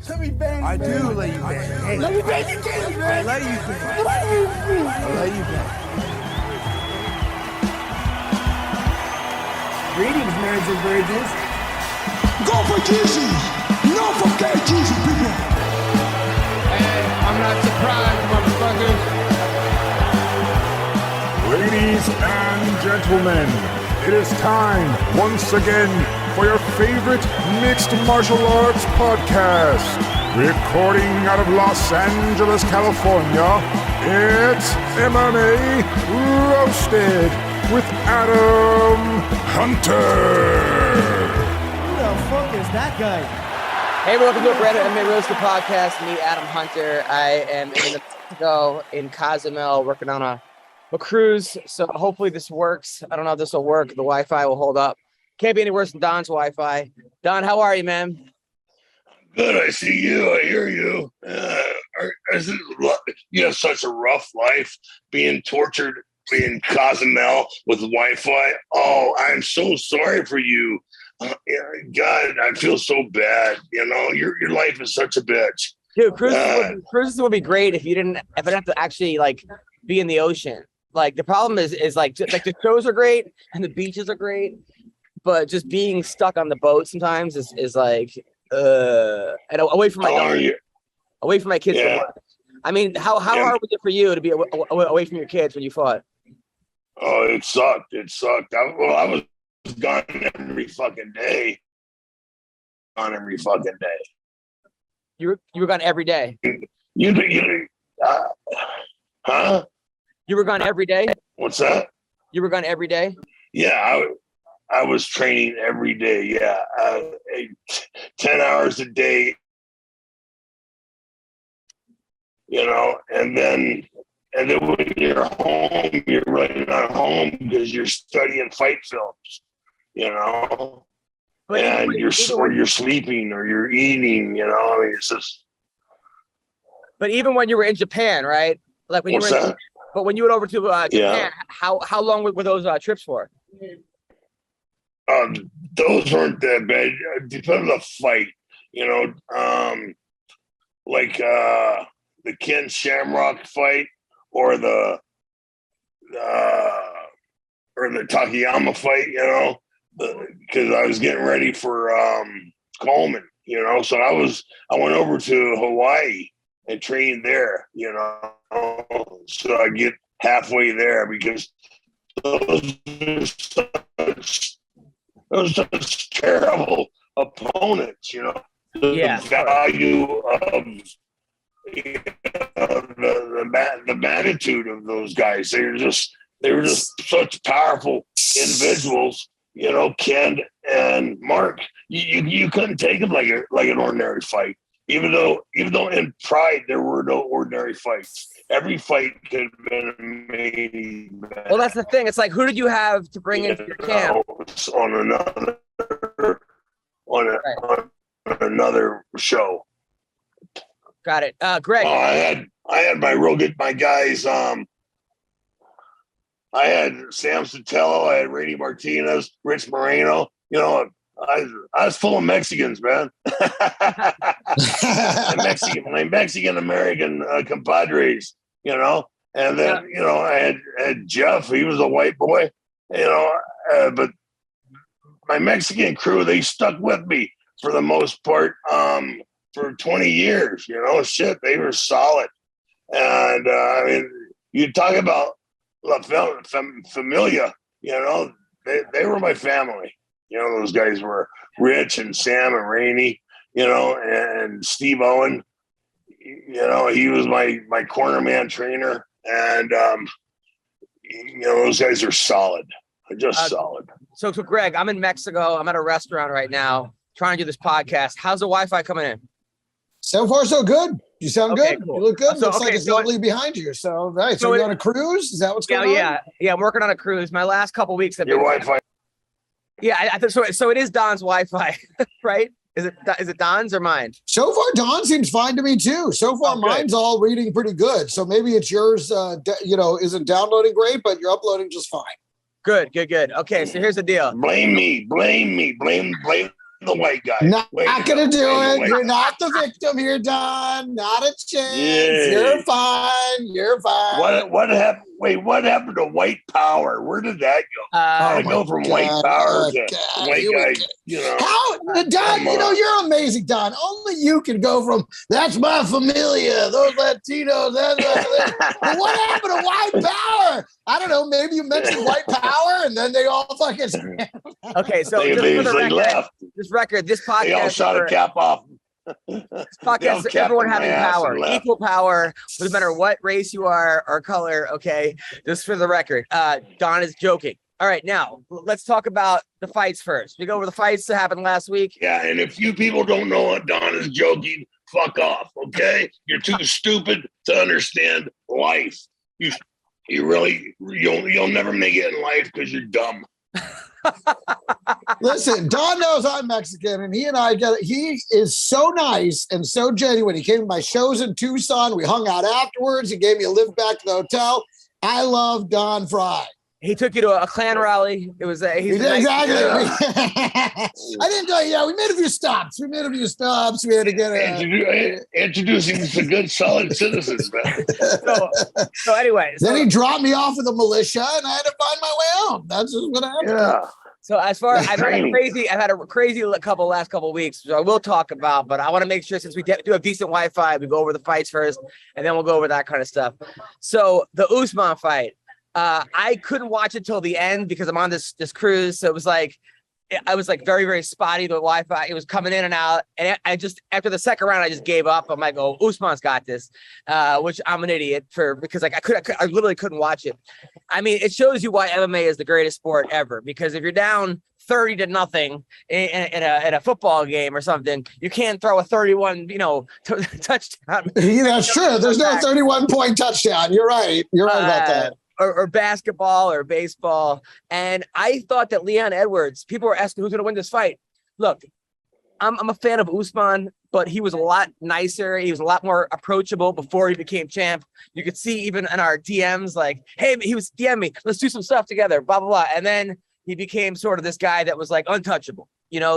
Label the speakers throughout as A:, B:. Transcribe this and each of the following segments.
A: Let me bang.
B: I do let you bang. Hey,
A: let me bang your titties, man.
B: I let you bang. I let you bang. Greetings, marriage and virgins.
C: Go for Jesus. No for gay Jesus, people.
D: Hey, I'm not surprised, motherfuckers.
E: Ladies and gentlemen, it is time once again for your favorite mixed martial arts podcast. Recording out of Los Angeles, California, it's MMA Roasted with Adam Hunter.
A: Who the fuck is that guy?
F: Hey, welcome to a brand new MMA Roasted Podcast. Me, Adam Hunter. I am in Mexico, in Cozumel, working on a cruise. So hopefully this works. I don't know if this will work. The Wi-Fi will hold up. Can't be any worse than Don's Wi-Fi. Don, how are you, man?
G: Good. I see you. I hear you. You have such a rough life, being tortured in Cozumel with Wi-Fi. Oh, I'm so sorry for you. God, I feel so bad. You know, your life is such a bitch.
F: Dude, cruises would be great if I didn't have to actually like be in the ocean. Like the problem is like the shows are great and the beaches are great, but just being stuck on the boat sometimes is like and away from away from my kids.
G: Yeah.
F: I mean, how hard was it for you to be away from your kids when you fought?
G: Oh, it sucked. It sucked. I was gone every fucking day.
F: You were gone every day.
G: Huh?
F: You were gone every day?
G: What's that?
F: You were gone every day?
G: Yeah, I was training every day. Yeah, 10 hours a day. You know, and then when you're home, you're really not home because you're studying fight films. You know,
F: But
G: and you're sleeping or you're eating. You know, I mean, it's just.
F: But even when you were in Japan, right? Like when
G: What's
F: you were.
G: that?
F: But when you went over to Japan,
G: Yeah.
F: how long were those trips for?
G: Those weren't that bad. It depends on the fight, you know. Like the Ken Shamrock fight or the Takayama fight, you know, because I was getting ready for Coleman, you know. So I went over to Hawaii and trained there, you know, so I get halfway there because those are such terrible opponents, you know.
F: Yeah.
G: The value of the magnitude of those guys. They were just such powerful individuals, you know. Ken and Mark, you couldn't take them like an ordinary fight. Even though in Pride there were no ordinary fights. Every fight could have been amazing.
F: Well, that's the thing. It's like, who did you have to bring into your camp?
G: On another show.
F: Got it. Greg.
G: I had my guys. I had Sam Sotelo, I had Randy Martinez, Rich Moreno. You know, I was full of Mexicans, man. my Mexican American compadres, you know. And then, you know, I had Jeff. He was a white boy, you know. But my Mexican crew, they stuck with me for the most part for 20 years. You know, shit, they were solid. And I mean, you talk about La Familia, you know, they were my family. You know, those guys were Rich and Sam and Rainey, you know, and Steve Owen. You know, he was my corner man trainer. And, you know, those guys are solid. Just solid.
F: So Greg, I'm in Mexico. I'm at a restaurant right now trying to do this podcast. How's the Wi-Fi coming in?
C: So far, so good. You sound good.
F: Cool.
C: You look good.
F: So,
C: Looks like it's lovely behind you. So nice.
F: So
C: are you on a cruise? Is that what's going on?
F: Yeah. I'm working on a cruise. My last couple weeks have
G: Your
F: been
G: Wi-Fi.
F: Yeah, I think so. So it is Don's Wi-Fi, right? Is it Don's or mine?
C: So far, Don seems fine to me too. So far, mine's all reading pretty good. So maybe it's yours. You know, isn't downloading great, but you're uploading just fine.
F: Good. Okay, so here's the deal.
G: Blame me. the white guy.
C: Not gonna do
G: I'm the
C: it. You're
G: white
C: not the victim here, Don. Not a chance.
G: Yeah.
C: You're fine. You're fine.
G: What happened? Wait, what happened to white power? Where did that go? I go from white power to white guy. You know
C: How, Don? You know you're amazing, Don. Only you can go from that's my familia, those Latinos. But what happened to white power? I don't know. Maybe you mentioned white power, and then they all fucking.
F: Okay, so
G: they
F: just for the record,
G: left.
F: this podcast.
G: They all shot a cap off.
F: This podcast is everyone having power, equal power, no matter what race you are or color. Okay, just for the record, Don is joking. All right, now let's talk about the fights first. We go over the fights that happened last week.
G: Yeah, and if you people don't know what Don is joking, fuck off. Okay, you're too stupid to understand life. You'll never make it in life because you're dumb.
C: Listen, Don knows I'm Mexican, and he and I get it. He is so nice and so genuine. He came to my shows in Tucson. We hung out afterwards. He gave me a lift back to the hotel. I love Don Frye.
F: He took you to a Klan rally. It was
C: exactly. I didn't tell you. Yeah, we made a few stops. We had to get
G: introducing some good, solid citizens, man.
F: So anyway,
C: then he dropped me off with the militia, and I had to find my way home. That's just what happened.
G: Yeah.
F: So as far as I've had a crazy last couple of weeks, so I will talk about, but I want to make sure since we do have decent Wi-Fi, we go over the fights first, and then we'll go over that kind of stuff. So the Usman fight. I couldn't watch it till the end because I'm on this cruise. So it was like, I was like very, very spotty. The Wi-Fi, it was coming in and out. And I just, after the second round, I just gave up. I'm like, oh, Usman's got this, which I'm an idiot for, because like I literally couldn't watch it. I mean, it shows you why MMA is the greatest sport ever, because if you're down 30-0 in a football game or something, you can't throw a 31, touchdown.
C: Yeah, that's true. There's no 31-point touchdown. You're right. You're right about that.
F: Or basketball or baseball. And I thought that Leon Edwards, people were asking who's going to win this fight. Look, I'm a fan of Usman, but he was a lot nicer. He was a lot more approachable before he became champ. You could see even in our DMs, like, hey, he was DM me, let's do some stuff together, blah, blah, blah. And then he became sort of this guy that was like untouchable,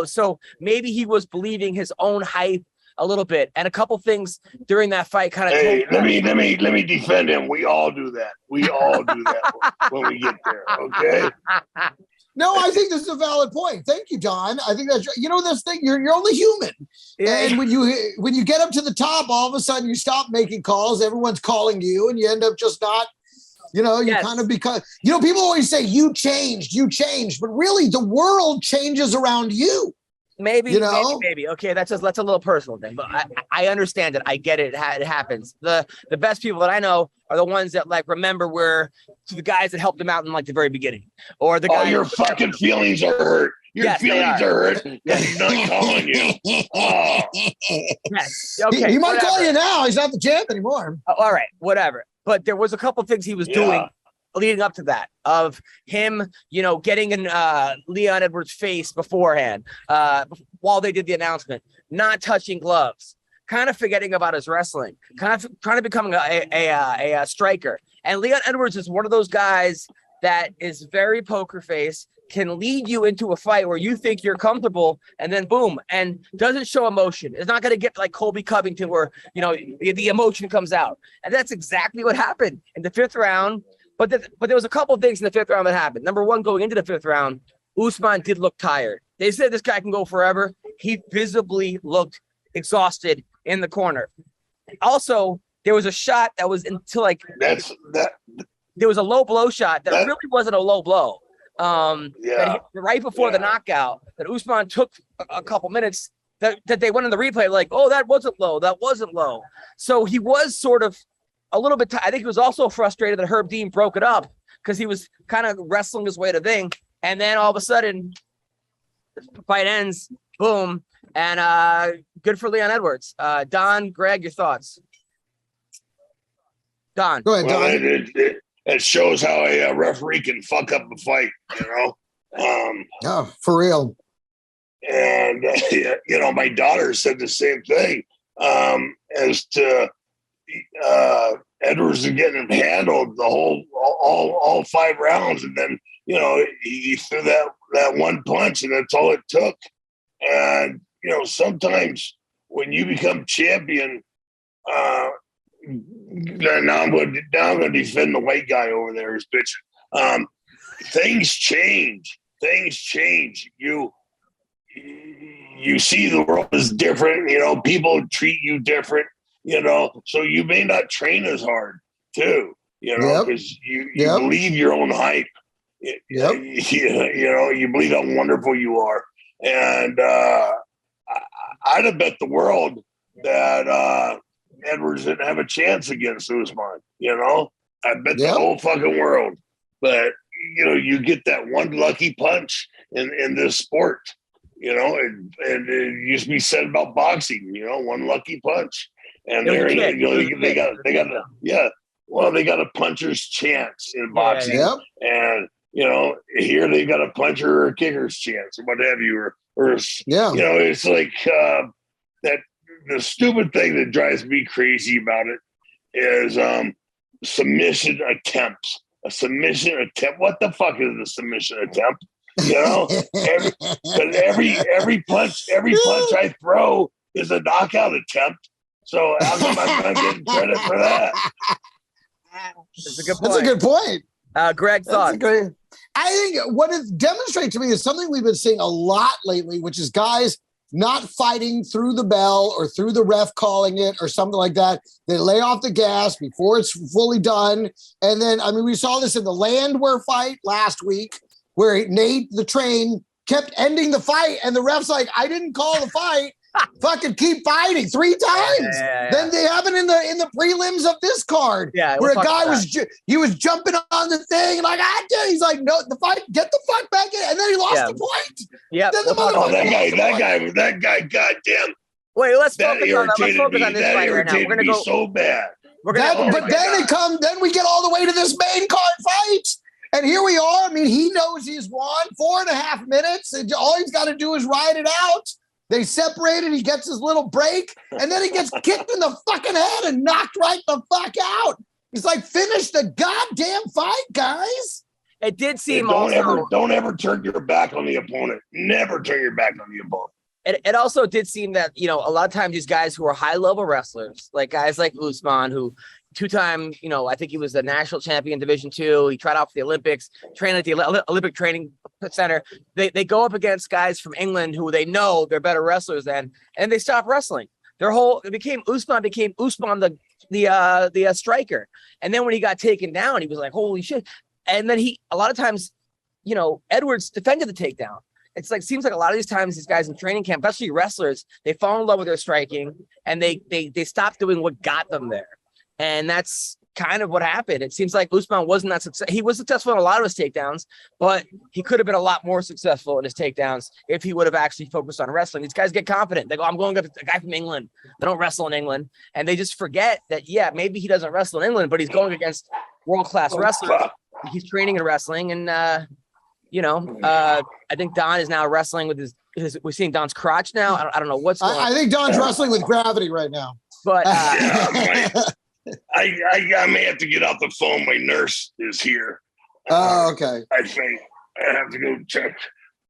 F: so maybe he was believing his own hype a little bit, and a couple things during that fight kind of.
G: Hey, let me defend him. We all do that. We all do that when we get there. Okay.
C: No, I think this is a valid point. Thank you, Don. I think that's this thing. You're only human, and when you get up to the top, all of a sudden you stop making calls. Everyone's calling you, and you end up just not. Kind of because people always say you changed, but really the world changes around you.
F: Maybe. Okay, that's a little personal thing, but I understand it. I get it. It happens. The best people that I know are the ones that like remember the guys that helped them out in like the very beginning, or the guys.
G: Oh, your fucking feelings are hurt. Your feelings are hurt. He's not calling you. Oh.
F: Yes. Okay.
C: He might call you now. He's not the champ anymore.
F: All right. Whatever. But there was a couple things he was doing leading up to that, of him, getting in Leon Edwards' face beforehand, while they did the announcement, not touching gloves, kind of forgetting about his wrestling, kind of trying to become a striker. And Leon Edwards is one of those guys that is very poker face, can lead you into a fight where you think you're comfortable, and then boom, and doesn't show emotion. It's not going to get like Colby Covington where, the emotion comes out. And that's exactly what happened in the fifth round. But there was a couple of things in the fifth round that happened. Number one, going into the fifth round, Usman did look tired. They said this guy can go forever. He visibly looked exhausted in the corner. Also, there was a shot that was until like there was a low blow shot that really wasn't a low blow. That right before the knockout, that Usman took a couple minutes that they went in the replay like, oh, that wasn't low. So he was sort of a little bit. I think he was also frustrated that Herb Dean broke it up because he was kind of wrestling his way to thing. And then all of a sudden, the fight ends, boom, and good for Leon Edwards. Don, Greg, your thoughts? Don.
C: Go ahead, Don.
G: It shows how a referee can fuck up a fight,
C: Oh, for real.
G: And, my daughter said the same thing as to Edwards is getting handled the all 5 rounds. And then, he threw that one punch, and that's all it took. And, sometimes when you become champion, now I'm going to defend the white guy over there who's bitching. Things change. You see the world is different. People treat you different. So you may not train as hard too. Because you believe your own hype. You believe how wonderful you are. And I'd have bet the world that Edwards didn't have a chance against Usman. I bet the whole fucking world. But you get that one lucky punch in this sport. And it used to be said about boxing. One lucky punch, and they got a puncher's chance in boxing. And here they got a puncher or a kicker's chance, or what have you, or it's like that. The stupid thing that drives me crazy about it is submission attempts. A submission attempt. What the fuck is a submission attempt? Every punch I throw is a knockout attempt. So how come I'm not getting credit for that?
F: That's a good point.
C: That's a good point.
F: Greg, thoughts?
C: I think what it demonstrates to me is something we've been seeing a lot lately, which is guys not fighting through the bell or through the ref calling it or something like that. They lay off the gas before it's fully done. And then, we saw this in the Landwehr fight last week where Nate, the train, kept ending the fight. And the ref's like, I didn't call the fight. Fucking keep fighting 3 times. Then they have it in the prelims of this card where a guy was jumping on the thing and like, he's like, no, the fight, get the fuck back in. And then he lost the point.
F: Yeah.
G: That guy, goddamn.
F: Wait, let's focus on this fight right now. We're gonna go
G: so bad.
C: Then we get all the way to this main card fight. And here we are. He knows he's won 4.5 minutes. And all he's got to do is ride it out. They separated. He gets his little break, and then he gets kicked in the fucking head and knocked right the fuck out. He's like, finish the goddamn fight, guys.
F: It did seem
G: don't ever turn your back on the opponent. Never turn your back on the opponent.
F: It also did seem that, a lot of times these guys who are high-level wrestlers, like guys like Usman, who 2-time, I think he was the national champion Division II. He tried out for the Olympics, trained at the Olympic Training Center. They go up against guys from England who they know they're better wrestlers than, and they stop wrestling. Usman became Usman the striker. And then when he got taken down, he was like, holy shit. And then a lot of times, Edwards defended the takedown. It's like, seems like a lot of these times, these guys in training camp, especially wrestlers, they fall in love with their striking and they stop doing what got them there. And that's kind of what happened. It seems like Usman wasn't that successful. He was successful in a lot of his takedowns, but he could have been a lot more successful in his takedowns if he would have actually focused on wrestling. These guys get confident. They go, I'm going against a guy from England. They don't wrestle in England. And they just forget that, maybe he doesn't wrestle in England, but he's going against world-class wrestlers. He's training in wrestling. And, I think Don is now wrestling with his we're seeing Don's crotch now. I don't know what's going on.
C: I think Don's wrestling with gravity right now.
F: But
G: I may have to get off the phone. My nurse is here.
C: Okay.
G: I think I have to go check.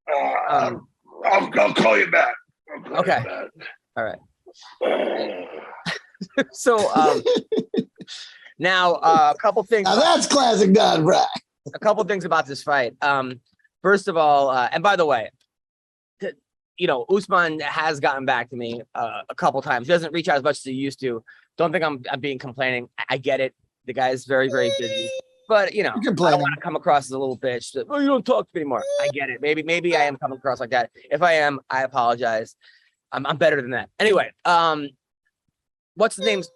G: I'll call you back.
F: Okay. All right. So now a couple things.
C: Now that's classic Don Frye.
F: A couple things about this fight. First of all, and by the way, Usman has gotten back to me a couple times. He doesn't reach out as much as he used to. Don't think I'm being complaining. I get it. The guy is very, very busy. But I don't want to come across as a little bitch. That, you don't talk to me anymore. I get it. Maybe I am coming across like that. If I am, I apologize. I'm better than that. Anyway, what's the name's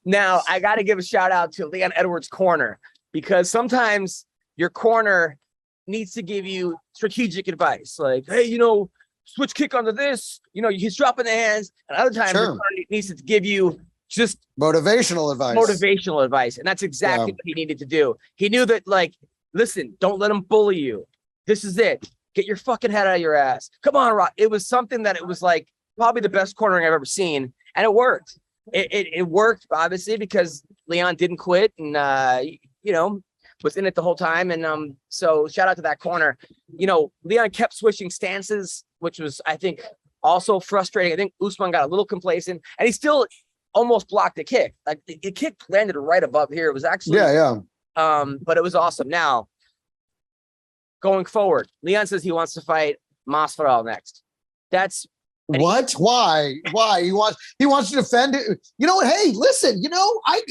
F: Now I got to give a shout out to Leon Edwards' corner, because sometimes your corner needs to give you strategic advice, like, hey, switch kick onto this. He's dropping the hands, and other times your corner needs to give you just
C: motivational advice. And that's exactly what he needed to do. He knew that, like, listen, don't let him bully you. This is it. Get your fucking head out of your ass. Come on, Rock. It was something that it was like probably the best cornering I've ever seen. And it worked. It worked, obviously, because Leon didn't quit. And,
F: was in it the whole time. And so shout out to that corner. You know, Leon kept switching stances, which was, I think, also frustrating. I think Usman got a little complacent, and he still almost blocked a kick. Like the kick landed right above here. It was actually but it was awesome. Now, going forward, Leon says he wants to fight Masvidal next. That's
C: what? Why? He wants to defend it. You know what? Hey, listen,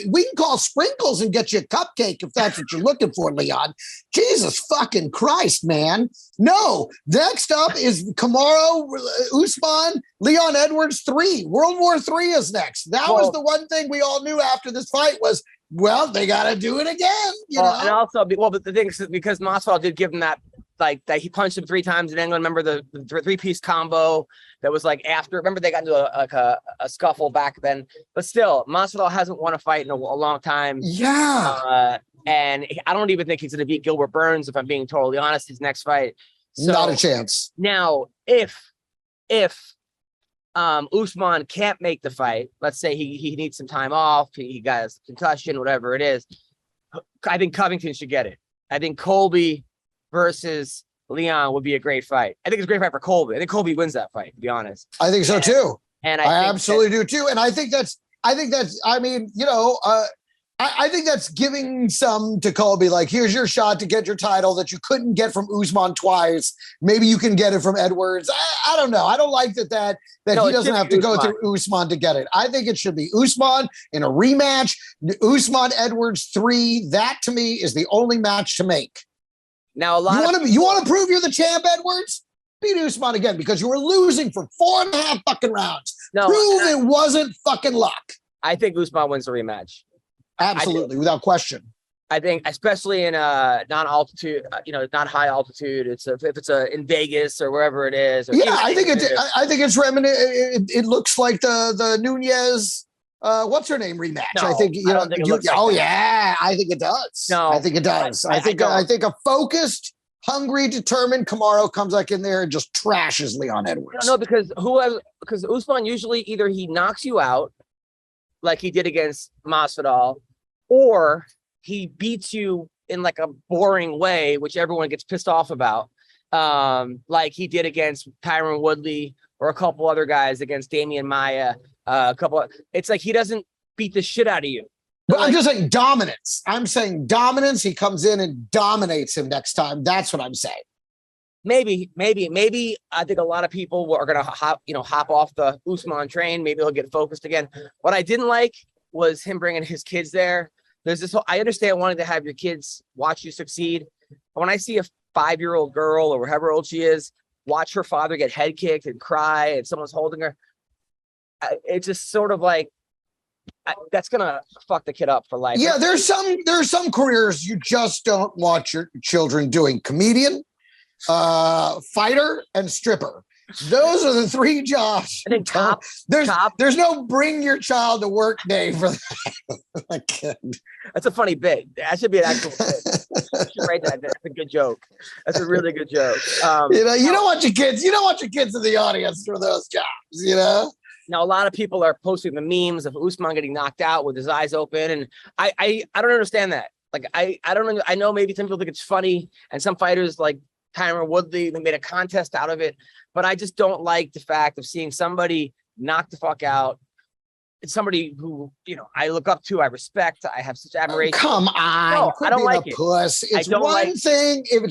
C: we can call sprinkles and get you a cupcake if that's what you're looking for, Leon. Jesus fucking Christ, man. No, next up is Kamaru Usman, Leon Edwards 3. World War 3 is next. That was the one thing we all knew after this fight was, well, they got to do it again. You know? And also,
F: but the thing is, because Masvidal did give him that he punched him 3 times in England. Remember the 3-piece combo that was like after? Remember they got into a scuffle back then. But still, Masvidal hasn't won a fight in a long time.
C: Yeah.
F: And I don't even think he's going to beat Gilbert Burns, if I'm being totally honest, his next fight. So,
C: not a chance.
F: Now, if Usman can't make the fight, let's say he needs some time off, he got a concussion, whatever it is, I think Covington should get it. I think Colby versus Leon would be a great fight. I think it's a great fight for Colby. I think Colby wins that fight, to be honest.
C: I think so too.
F: And
C: I absolutely do too. And I think that's, I think that's giving some to Colby. Like, here's your shot to get your title that you couldn't get from Usman twice. Maybe you can get it from Edwards. I don't know. I don't like that he doesn't have to go through Usman to get it. I think it should be Usman in a rematch. Usman Edwards 3. That to me is the only match to make.
F: Now,
C: you want to prove you're the champ, Edwards? Beat Usman again because you were losing for 4.5 fucking rounds. Prove it wasn't fucking luck.
F: I think Usman wins the rematch.
C: Absolutely, without question.
F: I think, especially in non-altitude, not high altitude. If it's in Vegas or wherever it is.
C: I think it's reminiscent. It looks like the Nunez. What's her name rematch?
F: No,
C: I think
F: I don't think it looks like that.
C: Yeah, I think it does.
F: No,
C: I think it does. I think a focused, hungry, determined Kamaru comes back in there and just trashes Leon Edwards.
F: No, because Usman usually either he knocks you out, like he did against Masvidal, or he beats you in like a boring way, which everyone gets pissed off about, like he did against Tyron Woodley or a couple other guys against Damian Maia. It's like he doesn't beat the shit out of you.
C: But I'm just saying dominance. I'm saying dominance. He comes in and dominates him next time. That's what I'm saying.
F: Maybe. I think a lot of people are gonna hop off the Usman train. Maybe he'll get focused again. What I didn't like was him bringing his kids there. There's this whole, I understand wanting to have your kids watch you succeed. But when I see a 5-year-old girl or however old she is, watch her father get head kicked and cry and someone's holding her, it's just sort of like, that's gonna fuck the kid up for life.
C: Yeah, there's some careers you just don't want your children doing. Comedian, fighter, and stripper. Those are the 3 jobs.
F: I think cop.
C: There's no bring your child to work day for that.
F: That's a funny bit. That should be an actual bit. You should write that. That's a good joke. That's a really good joke.
C: You don't want your kids. You don't want your kids in the audience for those jobs.
F: Now, a lot of people are posting the memes of Usman getting knocked out with his eyes open, and I don't understand that. Like I don't. I know maybe some people think it's funny, and some fighters like Tyron Woodley, they made a contest out of it. But I just don't like the fact of seeing somebody knock the fuck out. It's somebody who, I look up to, I respect, I have such admiration.
C: Come on.
F: No, I don't like it.
C: Puss. It's one thing. If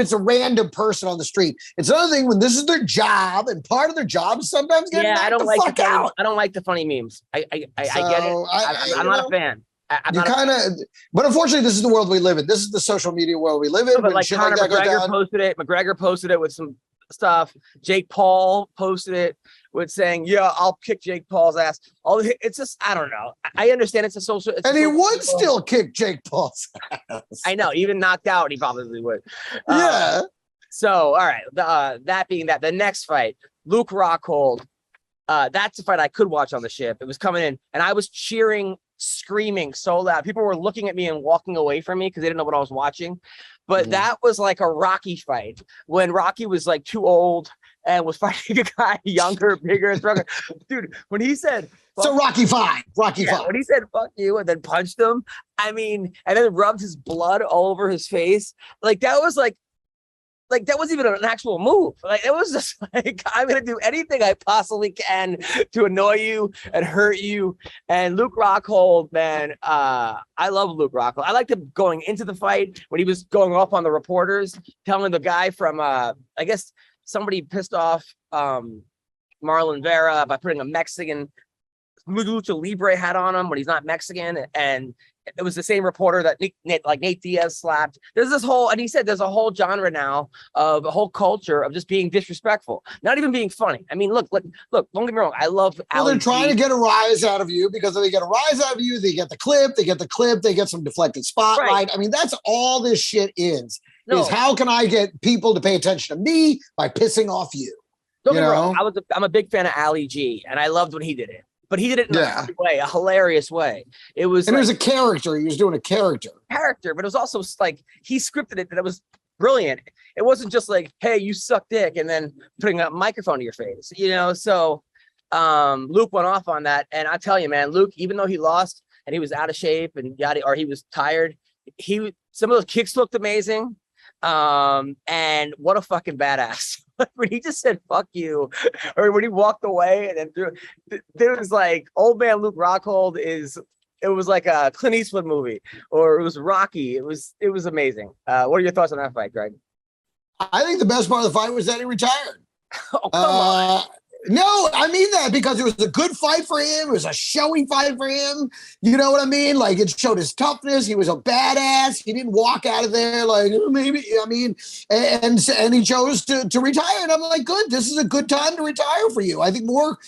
C: it's a random person on the street. It's another thing when this is their job, and part of their job is sometimes getting knocked the fuck out.
F: I don't like the funny memes. I get it. I'm not a fan.
C: But unfortunately, this is the world we live in. This is the social media world we live in.
F: But like Conor McGregor posted it. McGregor posted it with some stuff. Jake Paul posted it with saying, "Yeah, I'll kick Jake Paul's ass." It's just, I don't know. I understand it's a social.
C: And he would still kick Jake Paul's ass.
F: I know, even knocked out, he probably would.
C: Yeah.
F: So, all right. That being that, the next fight, Luke Rockhold. That's a fight I could watch on the ship. It was coming in, and I was cheering, screaming so loud. People were looking at me and walking away from me because they didn't know what I was watching. But that was like a Rocky fight when Rocky was like too old and was fighting a guy younger, bigger, stronger. Dude, when he said,
C: So Rocky V. Rocky V.
F: When he said "fuck you" and then punched him, I mean, and then rubbed his blood all over his face, like that was like that wasn't even an actual move. Like it was just like, I'm gonna do anything I possibly can to annoy you and hurt you. And Luke Rockhold, man, I love Luke Rockhold. I liked him going into the fight when he was going off on the reporters, telling the guy from I guess somebody pissed off Marlon Vera by putting a Mexican Lucha Libre hat on him when he's not Mexican, and it was the same reporter that Nate Diaz slapped. There's this whole, and he said there's a whole genre now of a whole culture of just being disrespectful, not even being funny. I mean, look, don't get me wrong. I love.
C: Well, they're trying to get a rise out of you because if they get a rise out of you, they get the clip, they get some deflected spotlight. Right. I mean, that's all this shit is how can I get people to pay attention to me by pissing off you?
F: Don't get me wrong. I'm a big fan of Ali G, and I loved when he did it. But he did it in a hilarious way. It was,
C: and it was a character. He was doing a character, but
F: it was also like he scripted it, and it was brilliant. It wasn't just like, "Hey, you suck dick," and then putting a microphone to your face, So Luke went off on that, and I tell you, man, Luke, even though he lost and he was out of shape and he was tired, some of those kicks looked amazing. And what a fucking badass. When he just said "fuck you," or when he walked away and then there was like old man Luke Rockhold it was like a Clint Eastwood movie, or it was Rocky. It was amazing. What are your thoughts on that fight, Greg?
C: I think the best part of the fight was that he retired.
F: Oh, come on.
C: No, I mean that because it was a good fight for him. It was a showy fight for him. You know what I mean? Like it showed his toughness. He was a badass. He didn't walk out of there like maybe. I mean, and he chose to retire. And I'm like, good. This is a good time to retire for you. I think more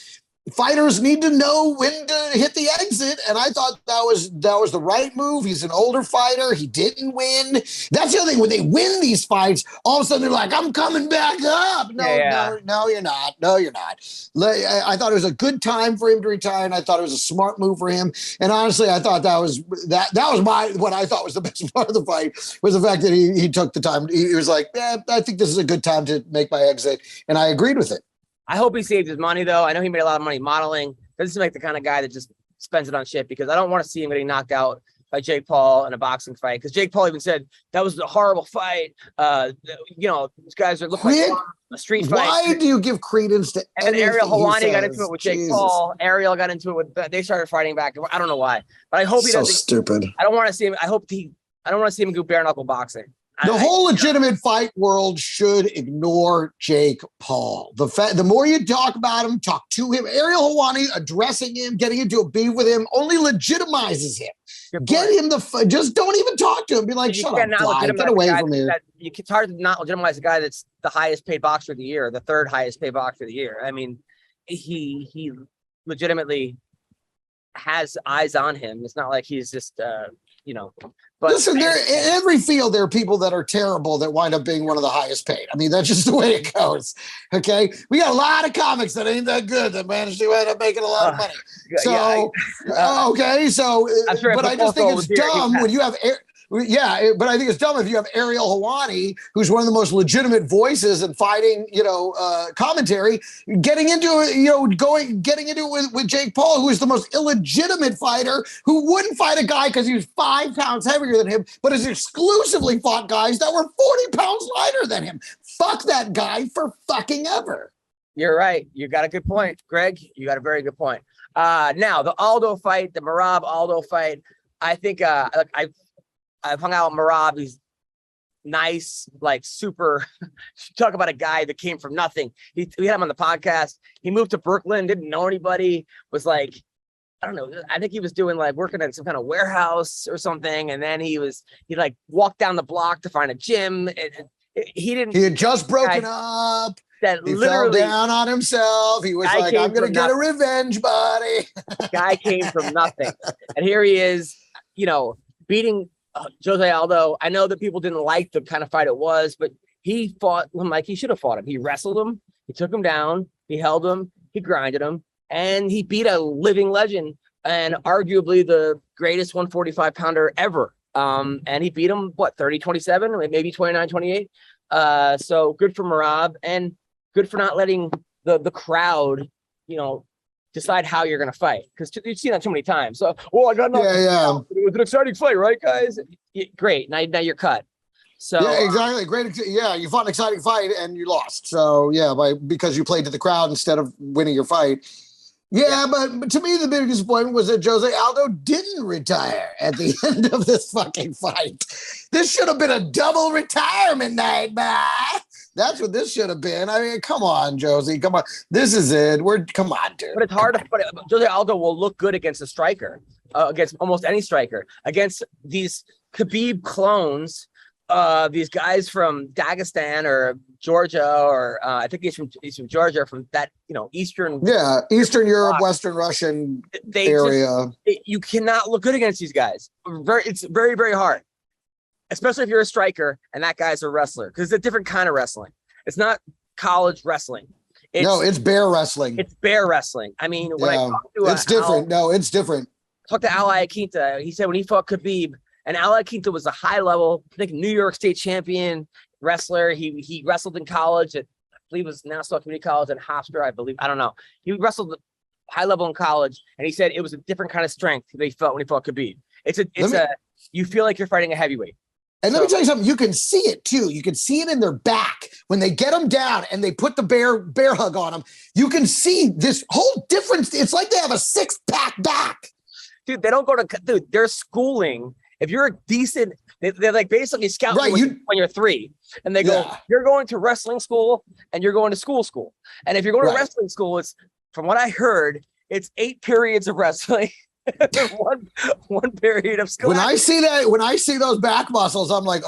C: fighters need to know when to hit the exit, and I thought that was the right move. He's an older fighter. He didn't win. That's the other thing. When they win these fights, all of a sudden they're like, "I'm coming back up." No, you're not. No, you're not. I thought it was a good time for him to retire, and I thought it was a smart move for him. And honestly, I thought that was what I thought was the best part of the fight was the fact that he took the time. He was like, I think this is a good time to make my exit, and I agreed with it.
F: I hope he saved his money, though. I know he made a lot of money modeling. Doesn't seem like the kind of guy that just spends it on shit, because I don't want to see him getting knocked out by Jake Paul in a boxing fight. Because Jake Paul even said that was a horrible fight. These guys are looking like a street fight.
C: Why do you give credence to anything?
F: And Ariel Helwani got into it with Jake Paul. Ariel got into it with. They started fighting back. I don't know why, but I hope he doesn't.
C: So stupid.
F: I don't want to see him. I don't want to see him do bare knuckle boxing.
C: The whole legitimate fight world should ignore Jake Paul. The more you talk about him, talk to him, Ariel Helwani addressing him, getting into a beef with him, only legitimizes him. Get him just don't even talk to him. Be like, shut up, get away from here.
F: It's hard to not legitimize a guy that's the highest paid boxer of the year, the third highest paid boxer of the year. I mean, he legitimately has eyes on him. It's not like he's just But
C: listen, in every field, there are people that are terrible that wind up being one of the highest paid. I mean, that's just the way it goes. Okay. We got a lot of comics that ain't that good that managed to end up making a lot of money. So, okay. So, but I just think it's dumb when you have but I think it's dumb if you have Ariel Helwani, who's one of the most legitimate voices in fighting, commentary, getting into it with Jake Paul, who is the most illegitimate fighter, who wouldn't fight a guy because he was 5 pounds heavier than him, but has exclusively fought guys that were 40 pounds lighter than him. Fuck that guy for fucking ever.
F: You're right. You got a good point, Greg. You got a very good point. Now the Aldo fight, the Merab Aldo fight. I think I've hung out with Merab. He's nice, like super. Talk about a guy that came from nothing. We had him on the podcast. He moved to Brooklyn, didn't know anybody, was like, I don't know. I think he was doing like working in some kind of warehouse or something. And then he like walked down the block to find a gym. He had just broken up. That he fell down on himself. He was like, I'm going to get a revenge, buddy. Guy came from nothing. And here he is, beating Jose Aldo. I know that people didn't like the kind of fight it was, but he fought him like he should have fought him. He wrestled him. He took him down. He held him. He grinded him. And he beat a living legend and arguably the greatest 145-pounder ever. And he beat him, 30-27, maybe 29-28. So good for Merab, and good for not letting the crowd, decide how you're going to fight, because you've seen that too many times. So, I got nothing.
C: Yeah.
F: It was an exciting fight, right, guys? Great. Now you're cut. So
C: yeah, exactly. Great. Yeah, you fought an exciting fight and you lost. So yeah, because you played to the crowd instead of winning your fight. Yeah, but to me, the big disappointment was that Jose Aldo didn't retire at the end of this fucking fight. This should have been a double retirement night, man. That's what this should have been. I mean, come on, Josie. Come on. This is it. Come on, dude.
F: But it's hard to put it. Jose Aldo will look good against a striker, against almost any striker, against these Khabib clones, these guys from Dagestan or Georgia, or I think he's from Georgia, from that, Eastern
C: Europe, Western Russian area.
F: You cannot look good against these guys. It's very, very hard, especially if you're a striker and that guy's a wrestler, because it's a different kind of wrestling. It's not college wrestling.
C: It's bear wrestling.
F: It's bear wrestling. I mean, when I talked to
C: it's different. It's different.
F: Talked to Al Iaquinta. He said when he fought Khabib, and Al Iaquinta was a high level, I think, New York State champion wrestler. He wrestled in college at, I believe it was Nassau Community College in Hofstra, I believe. I don't know. He wrestled high level in college, and he said it was a different kind of strength that he felt when he fought Khabib. You feel like you're fighting a heavyweight.
C: And let me tell you something, you can see it too. You can see it in their back when they get them down and they put the bear hug on them. You can see this whole difference. It's like they have a 6-pack back.
F: Dude, they don't go to, they're schooling. If you're a decent, they're like basically scouting when you're 3. And they go, you're going to wrestling school and you're going to school. And if you're going to wrestling school, it's, from what I heard, it's 8 periods of wrestling. one period of school.
C: When I see those back muscles, I'm like,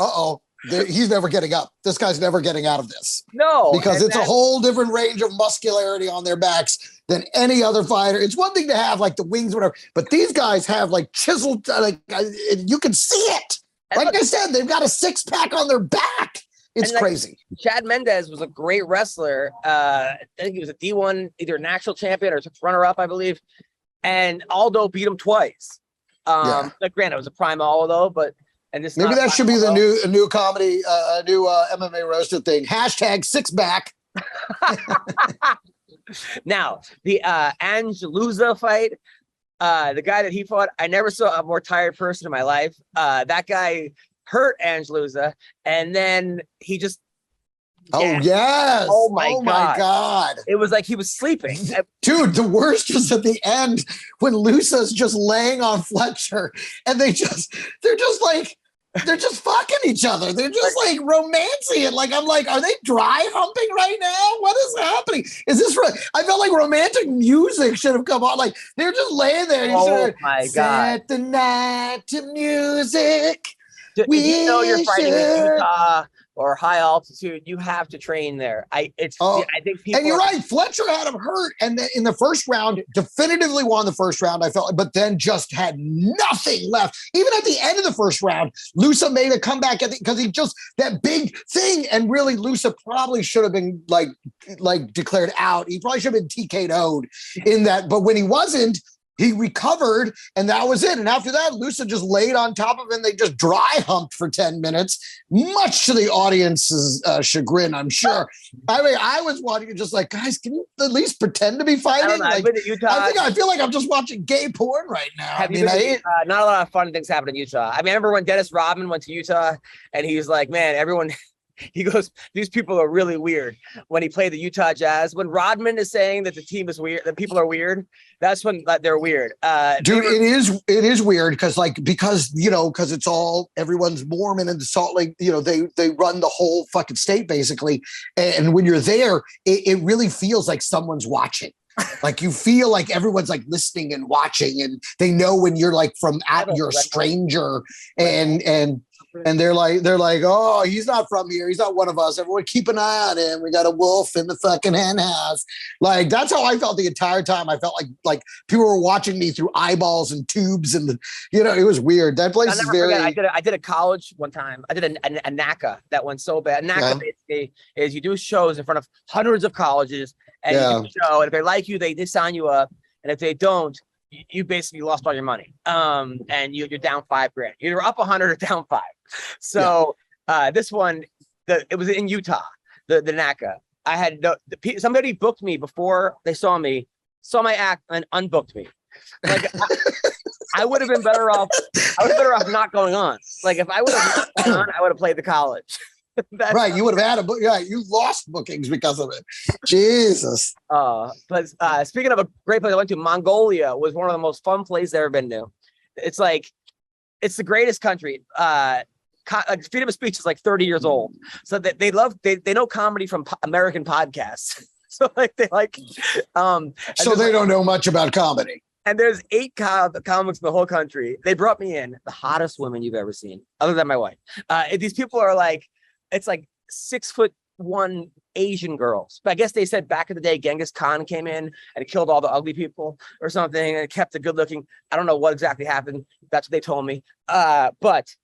C: he's never getting up. This guy's never getting out of this.
F: No,
C: because it's a whole different range of muscularity on their backs than any other fighter. It's one thing to have like the wings, whatever, but these guys have like chiseled, you can see it. Like I said, they've got a 6-pack on their back. It's crazy.
F: Chad Mendez was a great wrestler. I think he was a D1, either national champion or runner-up, I believe. And Aldo beat him twice. Granted, it was a prime Aldo, but
C: maybe that should be the new comedy, new MMA Roasted thing. #6back.
F: Now, the Angelusa fight, the guy that he fought, I never saw a more tired person in my life. That guy hurt Angelusa, and then he just.
C: Oh, yes.
F: Oh, my God. It was like he was sleeping.
C: Dude, the worst was at the end when Lusa's just laying on Fletcher and they're just fucking each other. They're just like romancing it. Like, I'm like, are they dry humping right now? What is happening? I felt like romantic music should have come on. Like, they're just laying there.
F: My God.
C: Set the night to music.
F: If you know you're fighting in Utah or high altitude, you have to train there. I think people.
C: And you're right. Fletcher had him hurt, and then in the first round, definitively won the first round. I felt, but then just had nothing left. Even at the end of the first round, Lusa made a comeback because he just that big thing, and really, Lusa probably should have been like declared out. He probably should have been TK'd in that, but when he wasn't. He recovered, and that was it. And after that, Lusa just laid on top of him. They just dry humped for 10 minutes, much to the audience's chagrin, I'm sure. I mean, I was watching it just like, guys, can you at least pretend to be fighting?
F: I've been to Utah.
C: I feel like I'm just watching gay porn right now.
F: Not a lot of fun things happen in Utah. I mean, I remember when Dennis Rodman went to Utah, and he's like, man, everyone... He goes, these people are really weird. When he played the Utah Jazz, when Rodman is saying that the team is weird, that people are weird, that's when they're weird.
C: Dude, it is weird because it's all everyone's Mormon in the Salt Lake. They run the whole fucking state basically. And when you're there, it really feels like someone's watching. Like you feel like everyone's like listening and watching, and they know when you're like you're a stranger, and they're like, oh, he's not from here. He's not one of us. Everyone keep an eye on him. We got a wolf in the fucking hen house. Like, that's how I felt the entire time. I felt like people were watching me through eyeballs and tubes. And, it was weird. That place is very...
F: I did a college one time. I did a NACA that went so bad. NACA basically is you do shows in front of hundreds of colleges, and you do a show. And if they like you, they sign you up. And if they don't, you basically lost all your money. And you're down $5,000. You're up 100 or down 5. So this one, it was in Utah, the NACA. I had somebody booked me before they saw me saw my act and unbooked me. Like I would have been better off. I was better off not going on. Like if I would have gone on, I would have played the college.
C: Right, you would have had a book. Yeah, you lost bookings because of it. Jesus.
F: But speaking of a great place I went to, Mongolia was one of the most fun places I've ever been to. It's like, it's the greatest country. Freedom of speech is like 30 years old, so they know comedy from American podcasts. So like they like,
C: so they don't know much about comedy.
F: And there's 8 comics in the whole country. They brought me in, the hottest women you've ever seen, other than my wife. These people are like, it's like 6'1" Asian girls. But I guess they said back in the day, Genghis Khan came in and killed all the ugly people or something and kept the good looking. I don't know what exactly happened. That's what they told me. But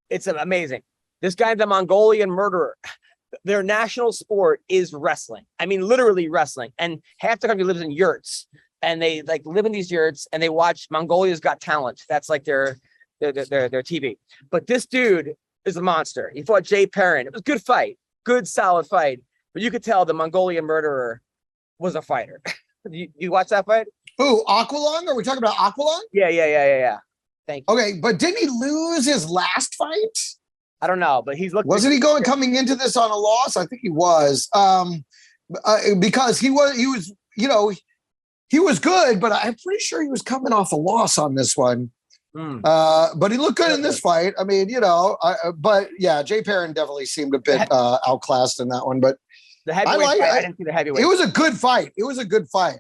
F: it's amazing. This guy, the Mongolian murderer, their national sport is wrestling. I mean, literally wrestling. And half the country lives in yurts. And they like live in these yurts and they watch Mongolia's Got Talent. That's like their TV. But this dude is a monster. He fought Jay Perrin. It was a good fight, good solid fight. But you could tell the Mongolian murderer was a fighter. you watch that fight?
C: Who, Aqualung? Are we talking about Aqualung?
F: Yeah. Thank you.
C: Okay, but didn't he lose his last fight?
F: I don't know, but he's looking.
C: Wasn't he coming into this on a loss? I think he was. Because he was, you know, he was good, but I'm pretty sure he was coming off a loss on this one. But he looked good in this fight. I mean, you know, but yeah, Jay Perrin definitely seemed a bit outclassed in that one. But
F: the heavyweight fight, I didn't see the heavyweight.
C: It was a good fight.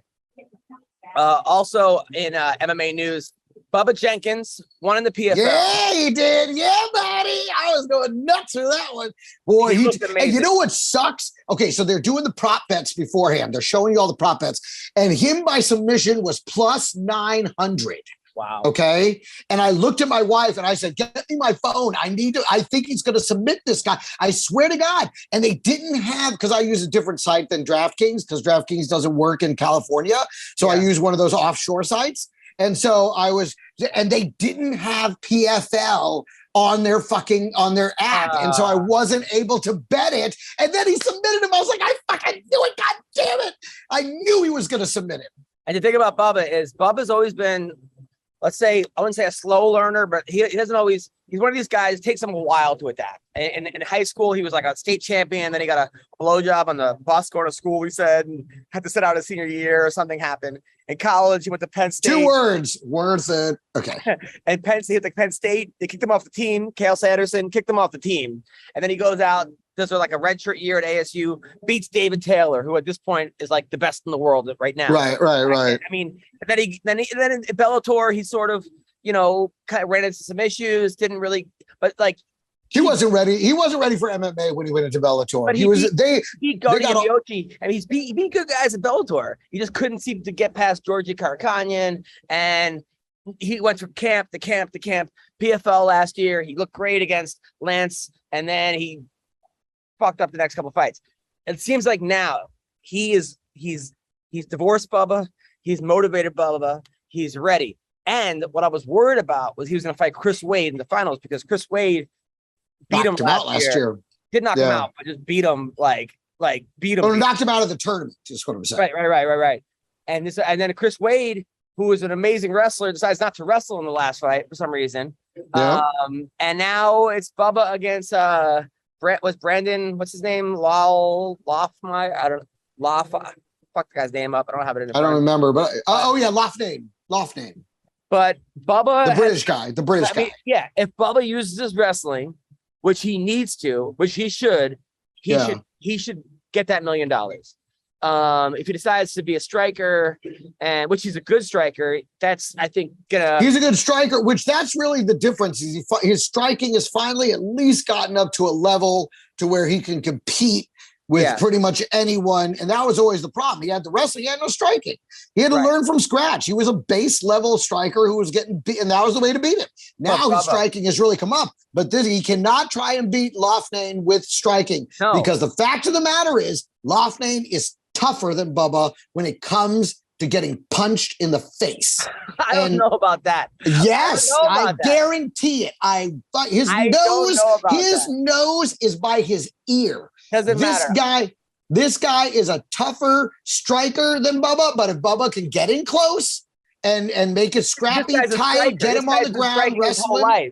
F: Also in MMA news, Bubba Jenkins won in the PFL.
C: Yeah, he did. Yeah, buddy. I was going nuts for that one. Boy, and you know what sucks? Okay, so they're doing the prop bets beforehand. They're showing you all the prop bets. And him by submission was plus 900.
F: Wow.
C: Okay. And I looked at my wife and I said, get me my phone. I think he's going to submit this guy. I swear to God. And they didn't have, because I use a different site than DraftKings, because DraftKings doesn't work in California. So I use one of those offshore sites. And so and they didn't have PFL on their app. And so I wasn't able to bet it. And then he submitted him. I was like, I fucking knew it. God damn it. I knew he was going to submit it.
F: And the thing about Bubba is Bubba's always been, let's say, I wouldn't say a slow learner, but he doesn't always, he's one of these guys, it takes him a while to adapt. And in high school, he was like a state champion. Then he got a blowjob on the bus going to school, he said, and had to sit out his senior year or something happened. In college, he went to Penn State.
C: 2 words. Words that, okay.
F: And Penn State, like Penn State, they kicked him off the team. Cale Sanderson kicked him off the team. And then he goes out, does like a redshirt year at ASU, beats David Taylor, who at this point is like the best in the world right now.
C: Right.
F: I mean, then in Bellator, he sort of, you know, kind of ran into some issues, didn't really, but like,
C: he wasn't ready. He wasn't ready for MMA when he went into Bellator.
F: But he beat Gordy Yoshi, and he beat good guys at Bellator. He just couldn't seem to get past Georgie Karakhanyan, and he went from camp to camp to camp. PFL last year, he looked great against Lance, and then he fucked up the next couple of fights. It seems like now he's divorced Bubba, he's motivated Bubba, he's ready. And what I was worried about was he was going to fight Chris Wade in the finals, because Chris Wade beat him last year. Did knock him out, but just beat him beat him.
C: Or knocked him out of the tournament. Just what I'm saying.
F: Right. And then Chris Wade, who was an amazing wrestler, decides not to wrestle in the last fight for some reason.
C: Yeah.
F: And now it's Bubba against Brandon, what's his name? Loffmeyer. I don't know. Fuck the guy's name up. I don't have it in.
C: I don't remember, but Loughnane.
F: But Bubba,
C: the British guy.
F: I mean, yeah, if Bubba uses his wrestling, which he needs to, which he should, he should get that $1 million. If he decides to be a striker, and which he's a good striker, that's, I think, he's
C: a good striker, which that's really the difference. Is his striking has finally at least gotten up to a level to where he can compete with pretty much anyone. And that was always the problem. He had the wrestling, he had no striking. He had to learn from scratch. He was a base level striker who was getting beat, and that was the way to beat him. Now his striking has really come up, but he cannot try and beat Loughnane with striking, because the fact of the matter is Loughnane is tougher than Bubba when it comes to getting punched in the face.
F: I don't know about that.
C: Yes, I guarantee it. His nose is by his ear.
F: Doesn't
C: matter. This guy is a tougher striker than Bubba, but if Bubba can get in close and make it scrappy, tie him, get him on the ground, wrestle him.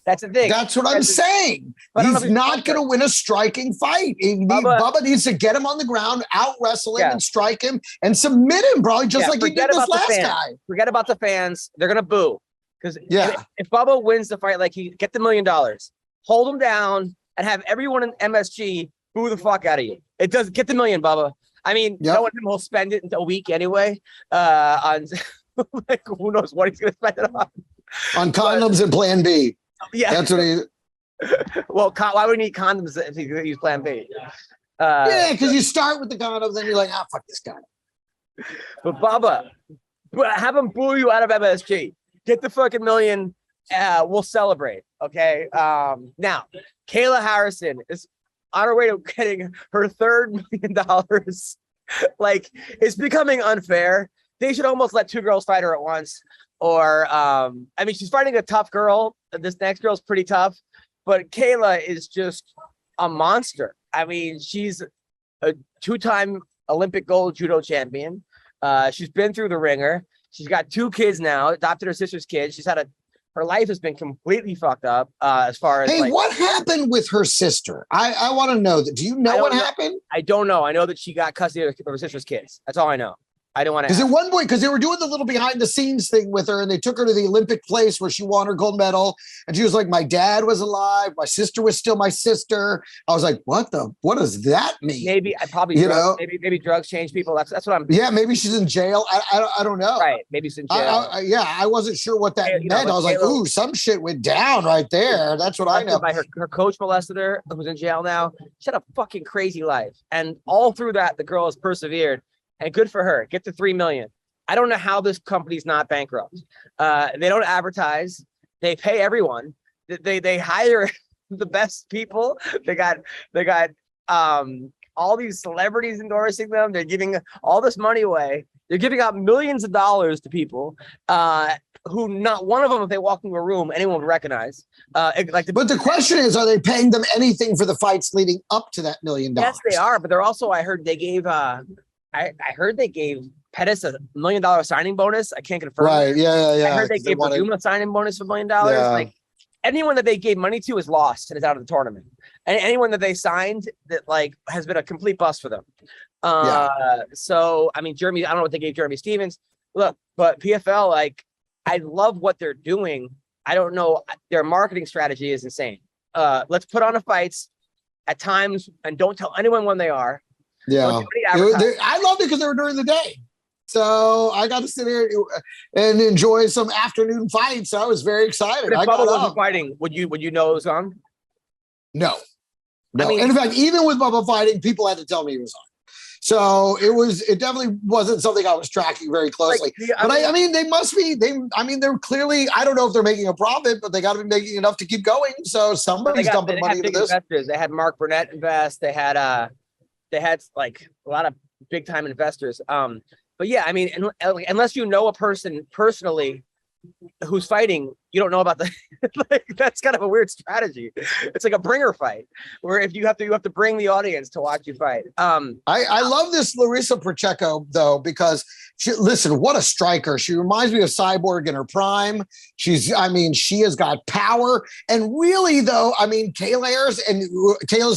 F: That's the thing.
C: That's what I'm saying. He's not going to win a striking fight. Bubba needs to get him on the ground, out wrestle him, and strike him and submit him, probably just like he did this last guy.
F: Forget about the fans. They're going to boo. Because if Bubba wins the fight, like get the $1 million, hold him down, and have everyone in MSG boo the fuck out of you. It does get the $1 million, Bubba. I mean, no one will spend it in a week anyway. On like who knows what he's going to spend it
C: on condoms and Plan B.
F: Yeah,
C: that's what he.
F: Well, why would he need condoms if he could use Plan B?
C: Because you start with the condoms, then you're like, fuck this guy.
F: But Bubba, have him boo you out of MSG. Get the fucking $1 million. We'll celebrate. Okay. Now, Kayla Harrison is on her way to getting her $3 million. Like, it's becoming unfair. They should almost let two girls fight her at once. Or, I mean, she's fighting a tough girl. This next girl's pretty tough, but Kayla is just a monster. I mean, she's a 2-time Olympic gold judo champion. She's been through the ringer. She's got 2 kids now, adopted her sister's kids. Her life has been completely fucked up as far as.
C: Hey, what happened with her sister? I want to know that. Do you know what happened?
F: I don't know. I know that she got custody of her sister's kids. That's all I know. I don't want to.
C: Because at one point, because they were doing the little behind the scenes thing with her, and they took her to the Olympic place where she won her gold medal, and she was like, "My dad was alive. My sister was still my sister." I was like, "What does that mean?"
F: Maybe maybe drugs change people. That's what I'm.
C: Yeah, maybe she's in jail. I don't know.
F: Right, maybe she's in jail.
C: I wasn't sure what that meant. I was like, "Ooh, some shit went down right there." That's what I know.
F: Her coach molested her, who's in jail now. She had a fucking crazy life, and all through that, the girl has persevered. And good for her. Get the $3 million. I don't know how this company's not bankrupt. They don't advertise. They pay everyone. They hire the best people. They got all these celebrities endorsing them. They're giving all this money away. They're giving out millions of dollars to people who not one of them, if they walk into a room, anyone would recognize. But
C: the question is, are they paying them anything for the fights leading up to that $1 million?
F: Yes, they are. But they're also, I heard they gave. I heard they gave Pettis a $1 million signing bonus. I can't confirm.
C: Right. Yeah.
F: I heard they gave Verdum a signing bonus for $1 million. Yeah. Like anyone that they gave money to is lost and is out of the tournament. And anyone that they signed that like has been a complete bust for them. So I mean, Jeremy, I don't know what they gave Jeremy Stevens. Look, but PFL, like, I love what they're doing. I don't know. Their marketing strategy is insane. Let's put on the fights at times and don't tell anyone when they are.
C: Yeah, I loved it because they were during the day, so I got to sit here and enjoy some afternoon fights. So I was very excited.
F: But if Bubba wasn't fighting, would you know it was on?
C: No. I mean, in fact, even with Bubba fighting, people had to tell me he was on. So it definitely wasn't something I was tracking very closely. I mean, they must be. They're clearly. I don't know if they're making a profit, but they got to be making enough to keep going. So somebody's dumping money into this.
F: Investors. They had Mark Burnett invest. They had like a lot of big time investors. But yeah, I mean, unless you know a person personally who's fighting, you don't know about the like, that's kind of a weird strategy. It's like a bringer fight where if you have to bring the audience to watch you fight.
C: I love this Larissa Pacheco though, because listen, what a striker. She reminds me of Cyborg in her prime. She has got power. And really though, I mean, Kayla's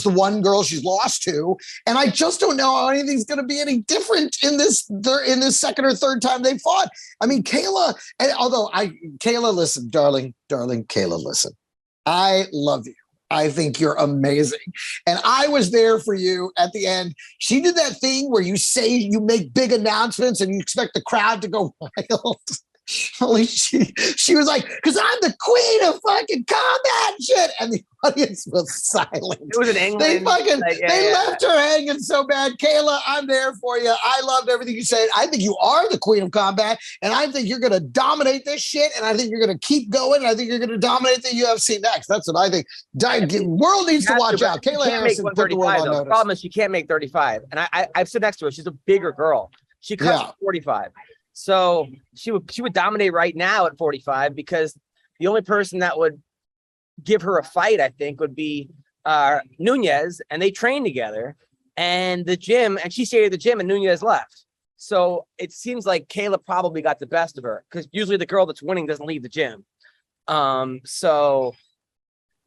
C: the one girl she's lost to. And I just don't know how anything's going to be any different in this second or third time they fought. I mean, Kayla, listen, darling, Kayla, listen, I love you. I think you're amazing. And I was there for you at the end. She did that thing where you make big announcements and you expect the crowd to go wild. Only she was like, because I'm the queen of fucking combat shit. And the audience was silent.
F: It was in England.
C: They left her hanging so bad. Kayla, I'm there for you. I loved everything you said. I think you are the queen of combat. And I think you're going to dominate this shit. And I think you're going to keep going. And I think you're going to dominate the UFC next. That's what I think. World needs to watch out. Kayla Harrison put the world on notice.
F: The problem is she can't make 35. And I've stood next to her. She's a bigger girl. She cuts 45. So she would dominate right now at 45 because the only person that would give her a fight, I think, would be Nunez, and they train together. and she stayed at the gym, and Nunez left. So it seems like Kayla probably got the best of her, because usually the girl that's winning doesn't leave the gym. So,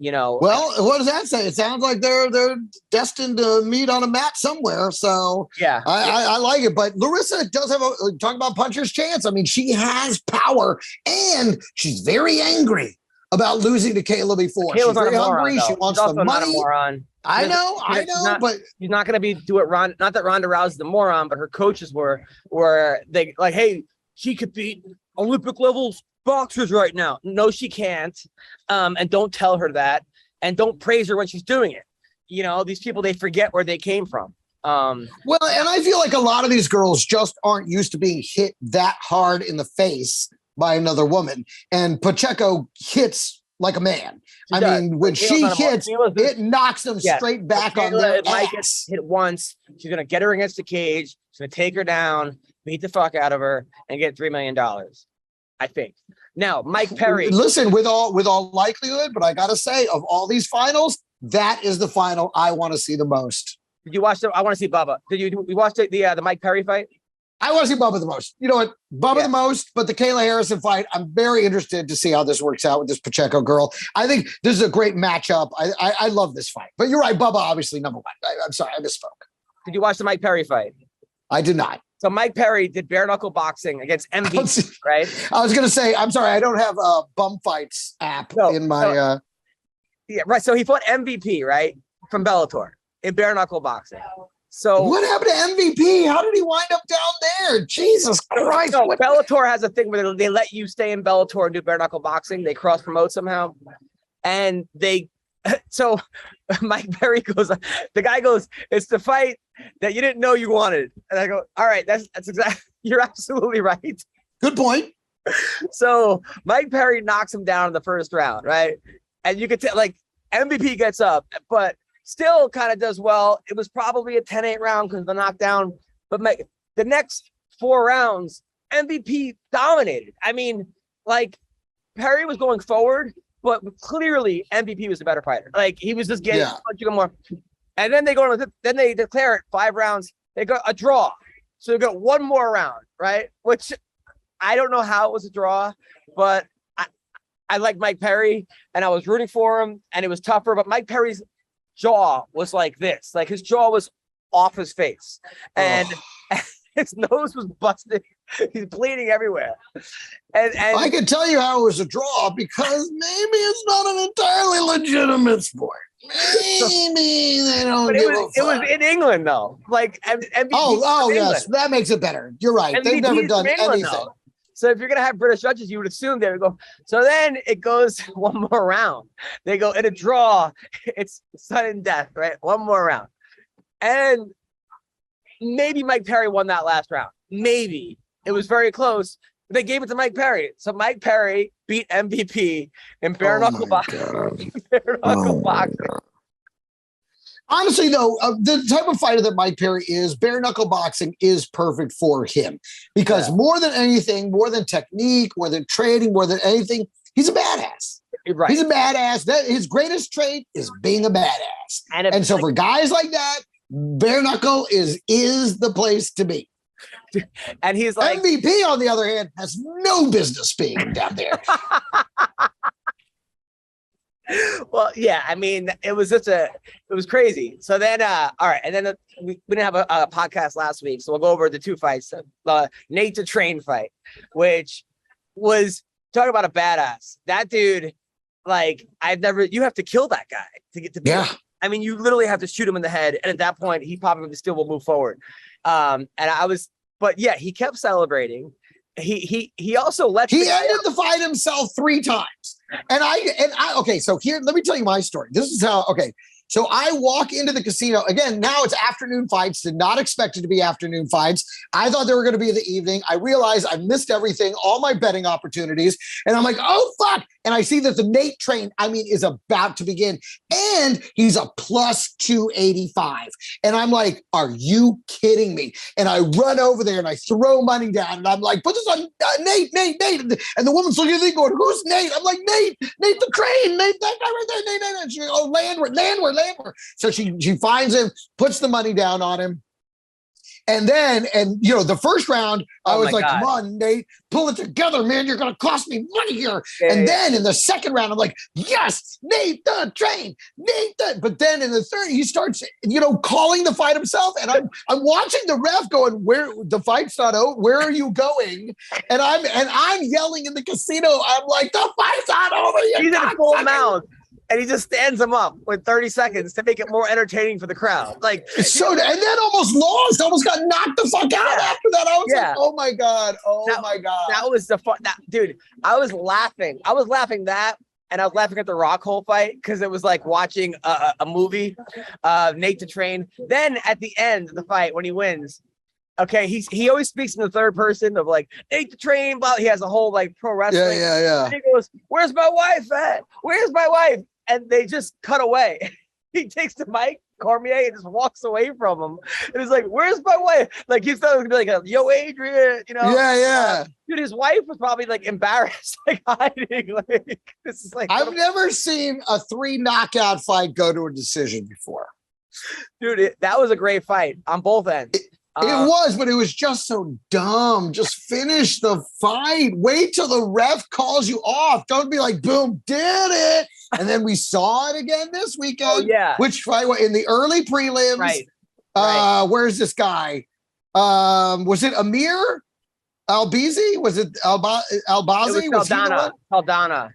C: Well, what does that say? It sounds like they're destined to meet on a mat somewhere. So
F: yeah,
C: I like it. But Larissa does have talk about puncher's chance. I mean, she has power, and she's very angry about losing to Kayla before.
F: Kayla's
C: she's very
F: moron,
C: hungry.
F: though.
C: She wants
F: she's also
C: the
F: not
C: money.
F: a moron.
C: I know, but
F: she's not going to do it. Not that Ronda Rousey's the moron, but her coaches were they like, hey, she could beat Olympic levels boxers right now. No, she can't. And don't tell her that, and don't praise her when she's doing it. These people, they forget where they came from.
C: Well, and I feel like a lot of these girls just aren't used to being hit that hard in the face by another woman. And Pacheco hits like a man. I mean, when she hits, it knocks them straight back on their ass.
F: Hit once. She's going to get her against the cage. She's going to take her down, beat the fuck out of her, and get $3 million. I think. Now, Mike Perry.
C: Listen, with all likelihood, but I got to say, of all these finals, that is the final I want to see the most.
F: Did you watch I want to see Bubba. Did you watch the Mike Perry fight?
C: I want to see Bubba the most. You know what? Bubba the most, but the Kayla Harrison fight, I'm very interested to see how this works out with this Pacheco girl. I think this is a great matchup. I love this fight. But you're right, Bubba, obviously, number one. I'm sorry, I misspoke.
F: Did you watch the Mike Perry fight?
C: I did not.
F: So Mike Perry did bare knuckle boxing against MVP, right?
C: I was going to say, I'm sorry, I don't have a Bum Fights app in my...
F: Yeah, right. So he fought MVP, right, from Bellator in bare knuckle boxing. So
C: what happened to MVP? How did he wind up down there? Jesus Christ.
F: No, Bellator has a thing where they let you stay in Bellator and do bare knuckle boxing. They cross promote somehow. And so Mike Perry goes, the guy goes, it's the fight that you didn't know you wanted. And I go, all right, that's exactly, you're absolutely right.
C: Good point.
F: So Mike Perry knocks him down in the first round, right? And you could tell, like, MVP gets up, but still kind of does well. It was probably a 10-8 round because of the knockdown. But the next 4 rounds, MVP dominated. I mean, like, Perry was going forward, but clearly MVP was the better fighter. Like, he was just getting punching him more. And then they declare it 5 rounds. They got a draw. So they got 1 more round, right? Which I don't know how it was a draw, but I like Mike Perry, and I was rooting for him, and it was tougher. But Mike Perry's jaw was like this. Like, his jaw was off his face, and his nose was busted. He's bleeding everywhere. And
C: I can tell you how it was a draw because maybe it's not an entirely legitimate sport. Maybe they don't give a fuck.
F: It was in England, though. Like, MVP.
C: Oh, yes. That makes it better. You're right.
F: MVP
C: They've never done anything.
F: Though. So if you're going to have British judges, you would assume they would go. So then it goes 1 more round. They go in a draw. It's sudden death, right? 1 more round. And maybe Mike Perry won that last round. Maybe. It was very close. But they gave it to Mike Perry. So Mike Perry beat MVP in bare knuckle boxing.
C: Honestly, though, the type of fighter that Mike Perry is, bare knuckle boxing is perfect for him because more than anything, more than technique, more than trading, more than anything, he's a badass.
F: Right.
C: He's a badass. That his greatest trait is being a badass. And so for guys like that, bare knuckle is the place to be.
F: And he's like,
C: MVP, on the other hand, has no business being down there.
F: Well, yeah, I mean, it was crazy. So then, all right. And then we didn't have a podcast last week. So we'll go over the 2 fights, the Nate to Train fight, which was, talk about a badass. That dude, like, you have to kill that guy to get to be.
C: Yeah.
F: I mean, you literally have to shoot him in the head. And at that point, he probably still will move forward. But yeah, he kept celebrating. He also ended the fight himself 3 times. And I okay, so here, let me tell you my story. This is how, okay. So I walk into the casino again. Now it's afternoon fights. Did not expect it to be afternoon fights. I thought they were going to be in the evening. I realized I missed everything, all my betting opportunities. And I'm like, oh, fuck.
C: and I see that the Nate train, is about to begin, and he's a plus 285. And I'm like, are you kidding me? And I run over there and I throw money down, and I'm like, put this on Nate. And the woman's looking at me going, who's Nate? I'm like, Nate the train, Nate, that guy right there, Nate. And she goes, oh, Landwehr. So she finds him, puts the money down on him. And then, the first round, I was like, come on, Nate, pull it together, man. You're going to cost me money here. Then in the second round, I'm like, yes, Nate the train, But then in the third, he starts, calling the fight himself. And I'm watching the ref going, where the fight's not over. Where are you going? And I'm yelling in the casino. I'm like, the fight's not over.
F: He's in full mouth. And he just stands him up with 30 seconds to make it more entertaining for the crowd. And
C: then almost got knocked the fuck out after that. I was like, oh my God.
F: That was the fun. Dude, I was laughing. I was laughing and I was laughing at the Rockhold fight because it was like watching a movie, Nate the Train. Then at the end of the fight, when he wins, okay, he always speaks in the third person of like Nate the Train, but he has a whole like pro wrestling.
C: Yeah.
F: And he goes, "Where's my wife at? Where's my wife?" And they just cut away. He takes the mic, Cormier, and just walks away from him. And he's like, "Where's my wife?" Like he thought it was gonna be like, "Yo, Adrian,"
C: Yeah.
F: Dude, his wife was probably like embarrassed, like hiding. Like this is like
C: I've never seen a 3 knockout fight go to a decision before.
F: Dude, that was a great fight on both ends.
C: It was, but it was just so dumb. Just finish the fight. Wait till the ref calls you off. Don't be like, boom, did it. And then we saw it again this weekend.
F: Oh, yeah.
C: Which fight in the early prelims.
F: Right.
C: Where's this guy? Was it Amir Albizi? Was it Albazi?
F: It was Saldana.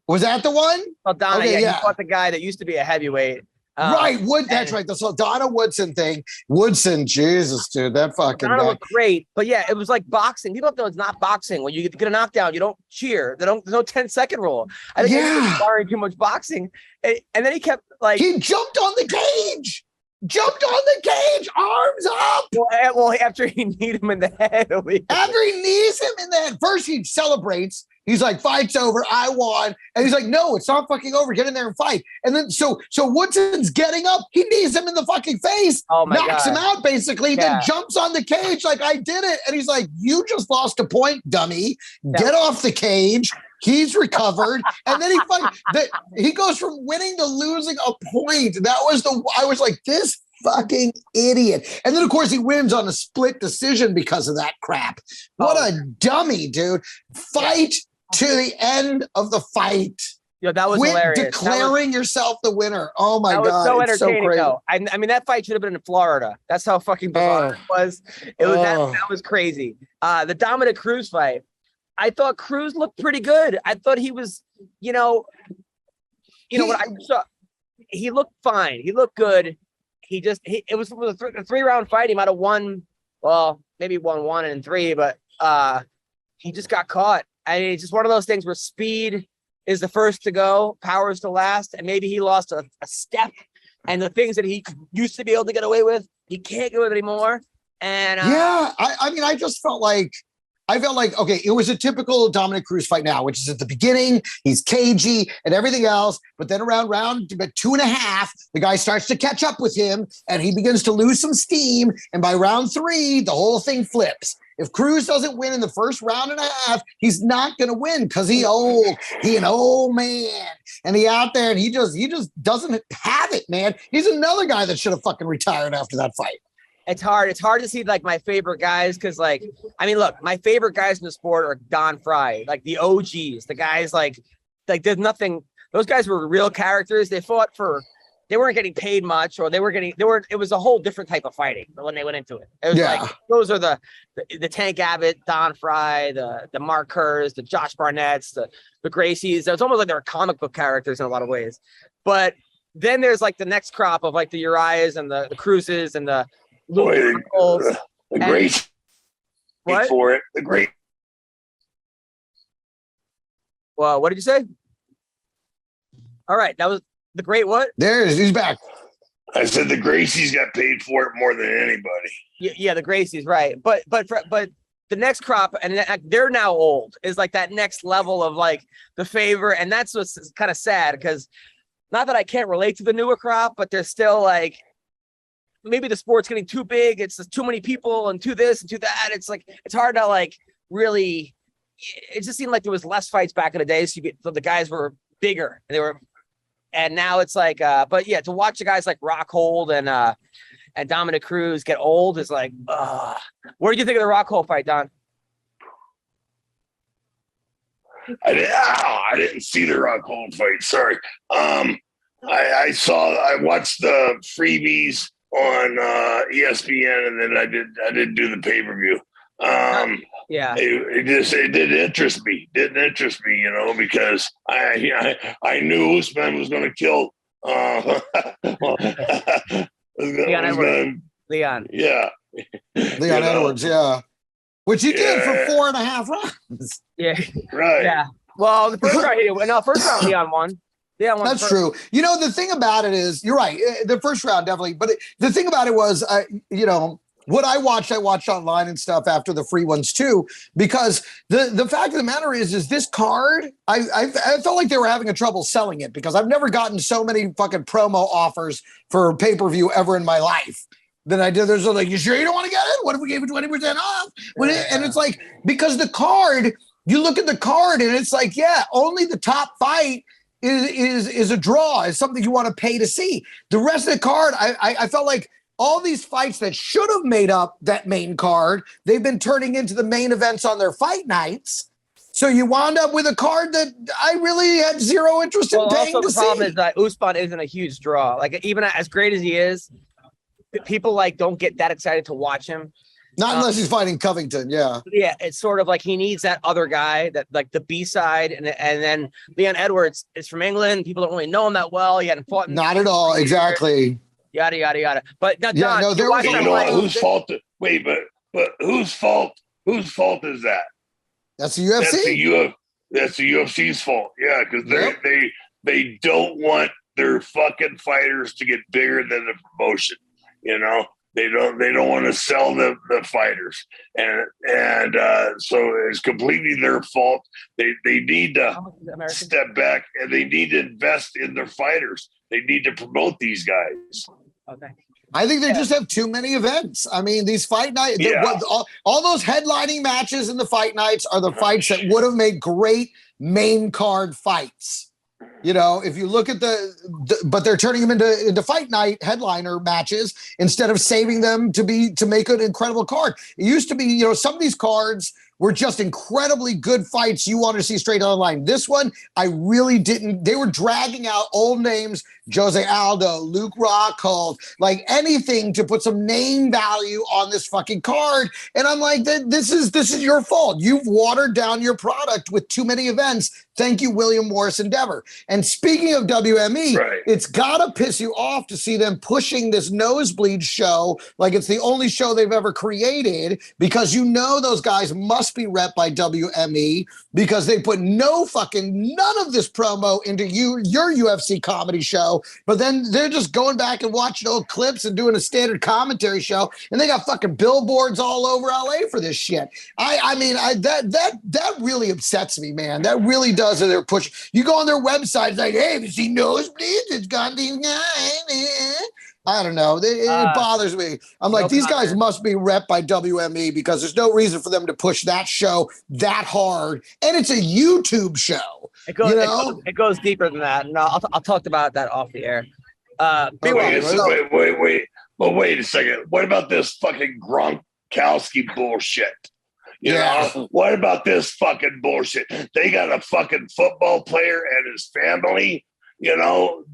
C: Was that the one?
F: Saldana, okay, yeah. He fought the guy that used to be a heavyweight.
C: Right, that's right. The Saldana Woodson thing. Woodson, Jesus, dude, that fucking guy
F: looked great. But yeah, it was like boxing. People don't know it's not boxing. When you get a knockdown, you don't cheer. There's no 10-second rule. I think he was barring too much boxing. And then he kept like
C: he jumped on the cage. Arms up.
F: Well, after he kneed him in the head.
C: After he knees him in the head, first he celebrates. He's like, fight's over, I won. And he's like, no, it's not fucking over. Get in there and fight. And then so Woodson's getting up. He knees him in the fucking face, knocks him out basically, then jumps on the cage like, I did it. And he's like, you just lost a point, dummy. Get off the cage. He's recovered. And then he goes from winning to losing a point. I was like, this fucking idiot. And then of course he wins on a split decision because of that crap. What a dummy, dude. Fight to the end of the fight.
F: Yo, that was hilarious.
C: Declaring yourself the winner. Oh my God.
F: So entertaining though. I mean, that fight should have been in Florida. That's how fucking bizarre it was. That was crazy. The Dominic Cruz fight. I thought Cruz looked pretty good. I thought he was, what I saw. He looked fine. He looked good. It was a 3-round fight. He might have won. Well, maybe won 1 and 3, but he just got caught. I mean, it's just one of those things where speed is the first to go, power is to last, and maybe he lost a step. And the things that he used to be able to get away with, he can't get with anymore. And
C: I mean, I felt like, okay, it was a typical Dominic Cruz fight now, which is at the beginning, he's cagey and everything else. But then around round 2.5, the guy starts to catch up with him and he begins to lose some steam. And by round 3, the whole thing flips. If Cruz doesn't win in the first round and a half, he's not going to win because he an old man. And he out there and he just doesn't have it, man. He's another guy that should have fucking retired after that fight.
F: It's hard to see like my favorite guys because look, my favorite guys in the sport are Don Frye, like the OGs, the guys like there's nothing. Those guys were real characters. They weren't getting paid much, or it was a whole different type of fighting when they went into it. It was like those are the Tank Abbott, Don Frye, the Mark Kerrs, the Josh Barnett's, the Gracies. It's almost like they're comic book characters in a lot of ways. But then there's like the next crop of like the Uriahs and the Cruzes and the
G: the great
F: what
G: for it. The great.
F: Well, what did you say? All right, that was the great what?
C: He's back.
G: I said the Gracies got paid for it more than anybody.
F: Yeah, the Gracies, right? But the next crop, and they're now old, is like that next level of like the favor. And that's what's kind of sad, because not that I can't relate to the newer crop, but they're still like, maybe the sport's getting too big. It's just too many people and too this and too that. It's like, it's hard to like really, it just seemed like there was less fights back in the day. So the guys were bigger, and now it's like, but yeah, to watch the guys like Rockhold and Dominic Cruz get old is like, what did you think of the Rockhold fight, Don?
G: I didn't see the Rockhold fight. Sorry. I watched the freebies on ESPN, and then I didn't do the pay-per-view.
F: Yeah,
G: it did interest me. Didn't interest me, you know, because I knew Usman was going to kill.
F: Leon Edwards. Leon.
G: Yeah.
C: Leon Edwards, yeah. Which he did for 4.5 rounds.
F: Yeah.
G: Right.
F: Yeah. Well, the first round, Leon won. Yeah,
C: that's true. You know, the thing about it is, you're right. The first round, definitely. But the thing about it was, you know, what I watched online and stuff after the free ones too, because the fact of the matter is this card, I felt like they were having a trouble selling it, because I've never gotten so many fucking promo offers for pay-per-view ever in my life than I did. There's like, you sure you don't want to get it? What if we gave it 20% off? And it's like, because the card, you look at the card and it's like, yeah, only the top fight is a draw, is something you want to pay to see. The rest of the card, I felt like all these fights that should have made up that main card, they've been turning into the main events on their fight nights. So you wound up with a card that I really had zero interest in paying to see.
F: The problem is that Usman isn't a huge draw. Like, even as great as he is, people like don't get that excited to watch him.
C: Not unless he's fighting Covington, yeah.
F: Yeah, it's sort of like he needs that other guy, that like the B side, and then Leon Edwards is from England. People don't really know him that well. He hadn't fought.
C: Not at all, exactly.
F: Yada yada yada. But now, Don,
G: whose fault? Wait, but whose fault? Whose fault is that?
C: That's the UFC.
G: That's the UFC's fault. Yeah, because they don't want their fucking fighters to get bigger than the promotion. You know, they don't want to sell the fighters, and so it's completely their fault. They need to step back, and they need to invest in their fighters. They need to promote these guys.
F: Okay.
C: I think they just have too many events. I mean, these fight nights, all those headlining matches in the fight nights are the fights that would have made great main card fights. You know, if you look at but they're turning them into fight night headliner matches instead of saving them to make an incredible card. It used to be, you know, some of these cards were just incredibly good fights you wanted to see straight online. This one, I really didn't. They were dragging out old names, Jose Aldo, Luke Rockhold, like anything to put some name value on this fucking card. And I'm like, this is your fault. You've watered down your product with too many events. Thank you, William Morris Endeavor. And speaking of WME, It's got to piss you off to see them pushing this nosebleed show like it's the only show they've ever created, because you know those guys must be rep by WME, because they put none of this promo into your UFC comedy show, but then they're just going back and watching old clips and doing a standard commentary show, and they got fucking billboards all over LA for this shit. I mean, that really upsets me, man. That really does. They're pushing. You go on their website, it's like, hey, have you seen nosebleeds? It's gone these guys. I don't know. It bothers me. I'm like, these guys must be rep by WME, because there's no reason for them to push that show that hard. And it's a YouTube show. It
F: goes deeper than that. No, I'll talk about that off the air.
G: Wait a second. What about this fucking Gronkowski bullshit? You know, what about this fucking bullshit? They got a fucking football player and his family. You know,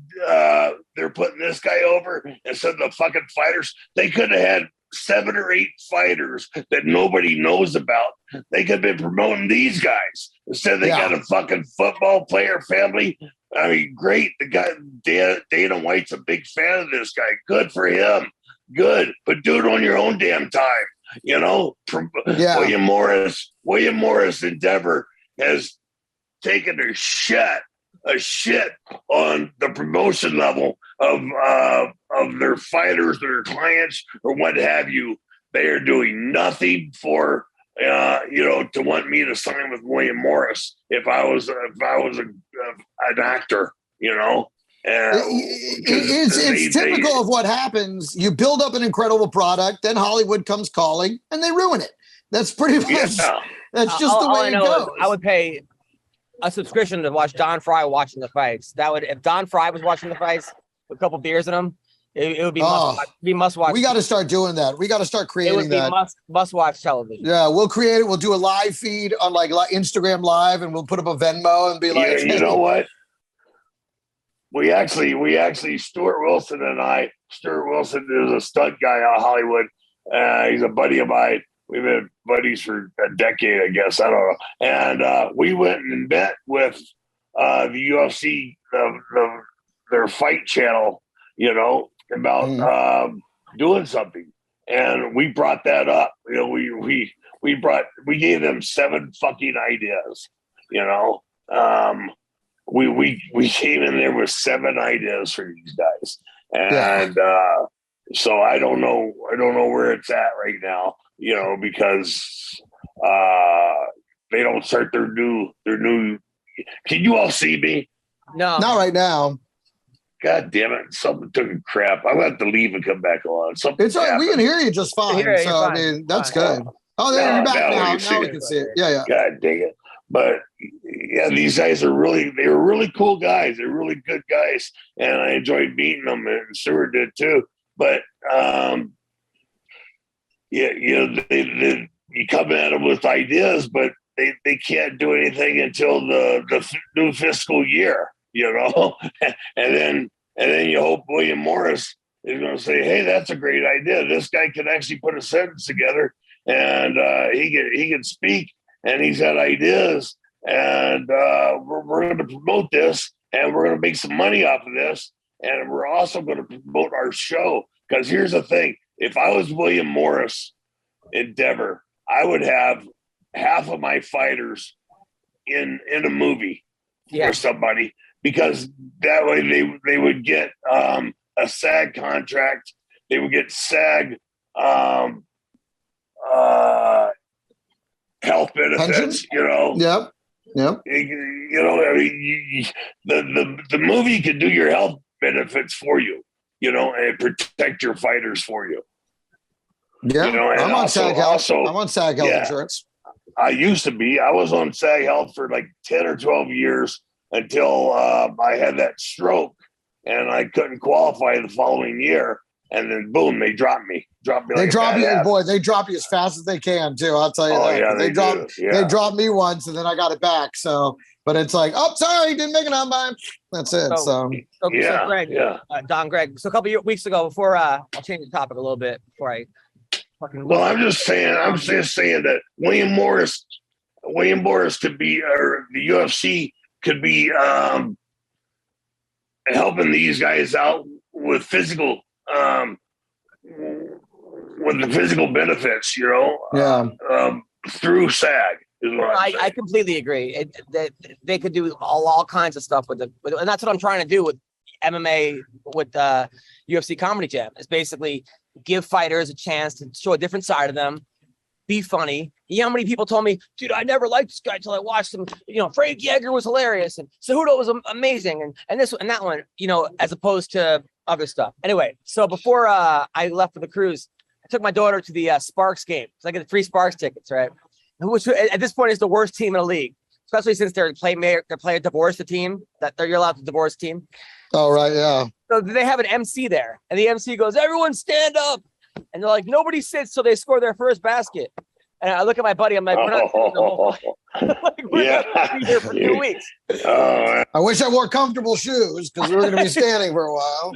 G: they're putting this guy over instead of the fucking fighters. They could have had 7 or 8 fighters that nobody knows about. They could have been promoting these guys. Instead, they got a fucking football player family. I mean, great. The guy, Dana White's a big fan of this guy. Good for him. Good. But do it on your own damn time. You know, William Morris Endeavor has taken a shit on the promotion level of their fighters, their clients, or what have you. They are doing nothing for to want me to sign with William Morris if I was an actor, And
C: It's typical of what happens. You build up an incredible product, then Hollywood comes calling, and they ruin it. That's pretty much.
G: Yeah.
C: That's just the way it goes.
F: I would pay a subscription to watch Don Frye watching the fights. That would, if Don Frye was watching the fights with a couple beers in them, it would be must watch.
C: We got to start doing that. We got to start creating that.
F: It would be must watch television.
C: Yeah, we'll create it. We'll do a live feed on like Instagram Live, and we'll put up a Venmo and be like,
G: you know what? We actually, Stuart Wilson and I. Stuart Wilson is a stunt guy out of Hollywood. He's a buddy of mine. We've been buddies for a decade, I guess. I don't know. And we went and met with the UFC, their fight channel, about doing something. And we brought that up. We gave them 7 fucking ideas. We came in there with 7 ideas for these guys. And so I don't know where it's at right now. Because they don't start their new. Can you all see me?
F: No,
C: not right now.
G: God damn it! Something took a crap. I'm gonna have to leave and come back on. It's
C: all right. We can hear you just fine.
F: Fine.
C: I mean, that's good. Oh, there you're back now. Now we can see it. Yeah.
G: God dang it! But yeah, these guys they were really cool guys. They're really good guys, and I enjoyed meeting them, and Stuart did too. But you come at them with ideas, but they can't do anything until the new fiscal year, and then you hope William Morris is going to say, hey, that's a great idea. This guy can actually put a sentence together, and he can speak, and he's got ideas, and we're going to promote this, and we're going to make some money off of this, and we're also going to promote our show. Because here's the thing. If I was William Morris Endeavor, I would have half of my fighters in a movie for somebody, because that way they would get a SAG contract. They would get SAG health benefits,
C: Yep.
G: I mean, the movie can do your health benefits for you, and protect your fighters for you.
C: Yeah, I'm on SAG Health. I'm on SAG Health insurance.
G: I used to be. I was on SAG Health for like 10 or 12 years until I had that stroke, and I couldn't qualify the following year. And then boom, they dropped me.
C: They drop you as fast as they can too. I'll tell you that.
G: Yeah,
C: they dropped me once, and then I got it back. So, but it's like, oh, sorry, didn't make it on time. That's it.
F: So Greg, Don Greg. So a couple of weeks ago, before I'll change the topic a little bit before I.
G: Well, I'm just saying that William Morris could be, or the UFC could be helping these guys out with physical, with the physical benefits, through SAG.
F: I completely agree. They could do all kinds of stuff with and that's what I'm trying to do with MMA, with UFC Comedy Jam. Is basically give fighters a chance to show a different side of them, be funny. You know how many people told me, dude, I never liked this guy until I watched him. Frank Yeager was hilarious, and Cejudo was amazing, and this and that one, as opposed to other stuff. Anyway, so before I left for the cruise, I took my daughter to the Sparks game. So I get the free Sparks tickets, right? Which at this point is the worst team in the league, especially since they're playing divorce the team, that you're allowed to divorce the team.
C: Oh, right, yeah.
F: So they have an MC there, and the MC goes, everyone stand up. And they're like, nobody sits till they score their first basket. And I look at my buddy, I'm like, we're not sitting the whole we're not be here for 2 weeks.
C: I wish I wore comfortable shoes, because we were going to be standing for a while.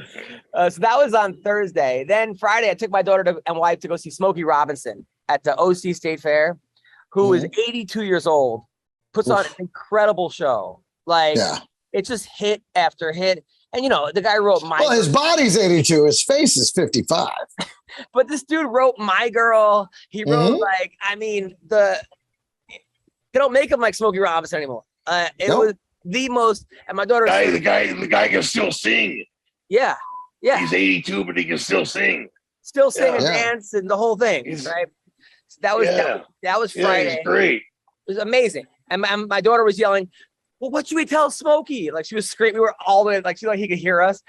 F: So that was on Thursday. Then Friday, I took my daughter and wife to go see Smokey Robinson at the OC State Fair, who is 82 years old, puts on an incredible show. It's just hit after hit. And, the guy wrote My Girl.
C: His body's 82. His face is 55.
F: But this dude wrote My Girl. He wrote, they don't make him like Smokey Robinson anymore. It was the most, and my daughter.
G: The guy can still sing.
F: Yeah.
G: He's 82, but he can still sing.
F: And dance and the whole thing, right? So that was
G: Yeah.
F: that was
G: Yeah,
F: Friday.
G: he's great.
F: It was amazing. And my daughter was yelling, well, what should we tell Smokey? Like she was screaming. We were all the way, like she like he could hear us.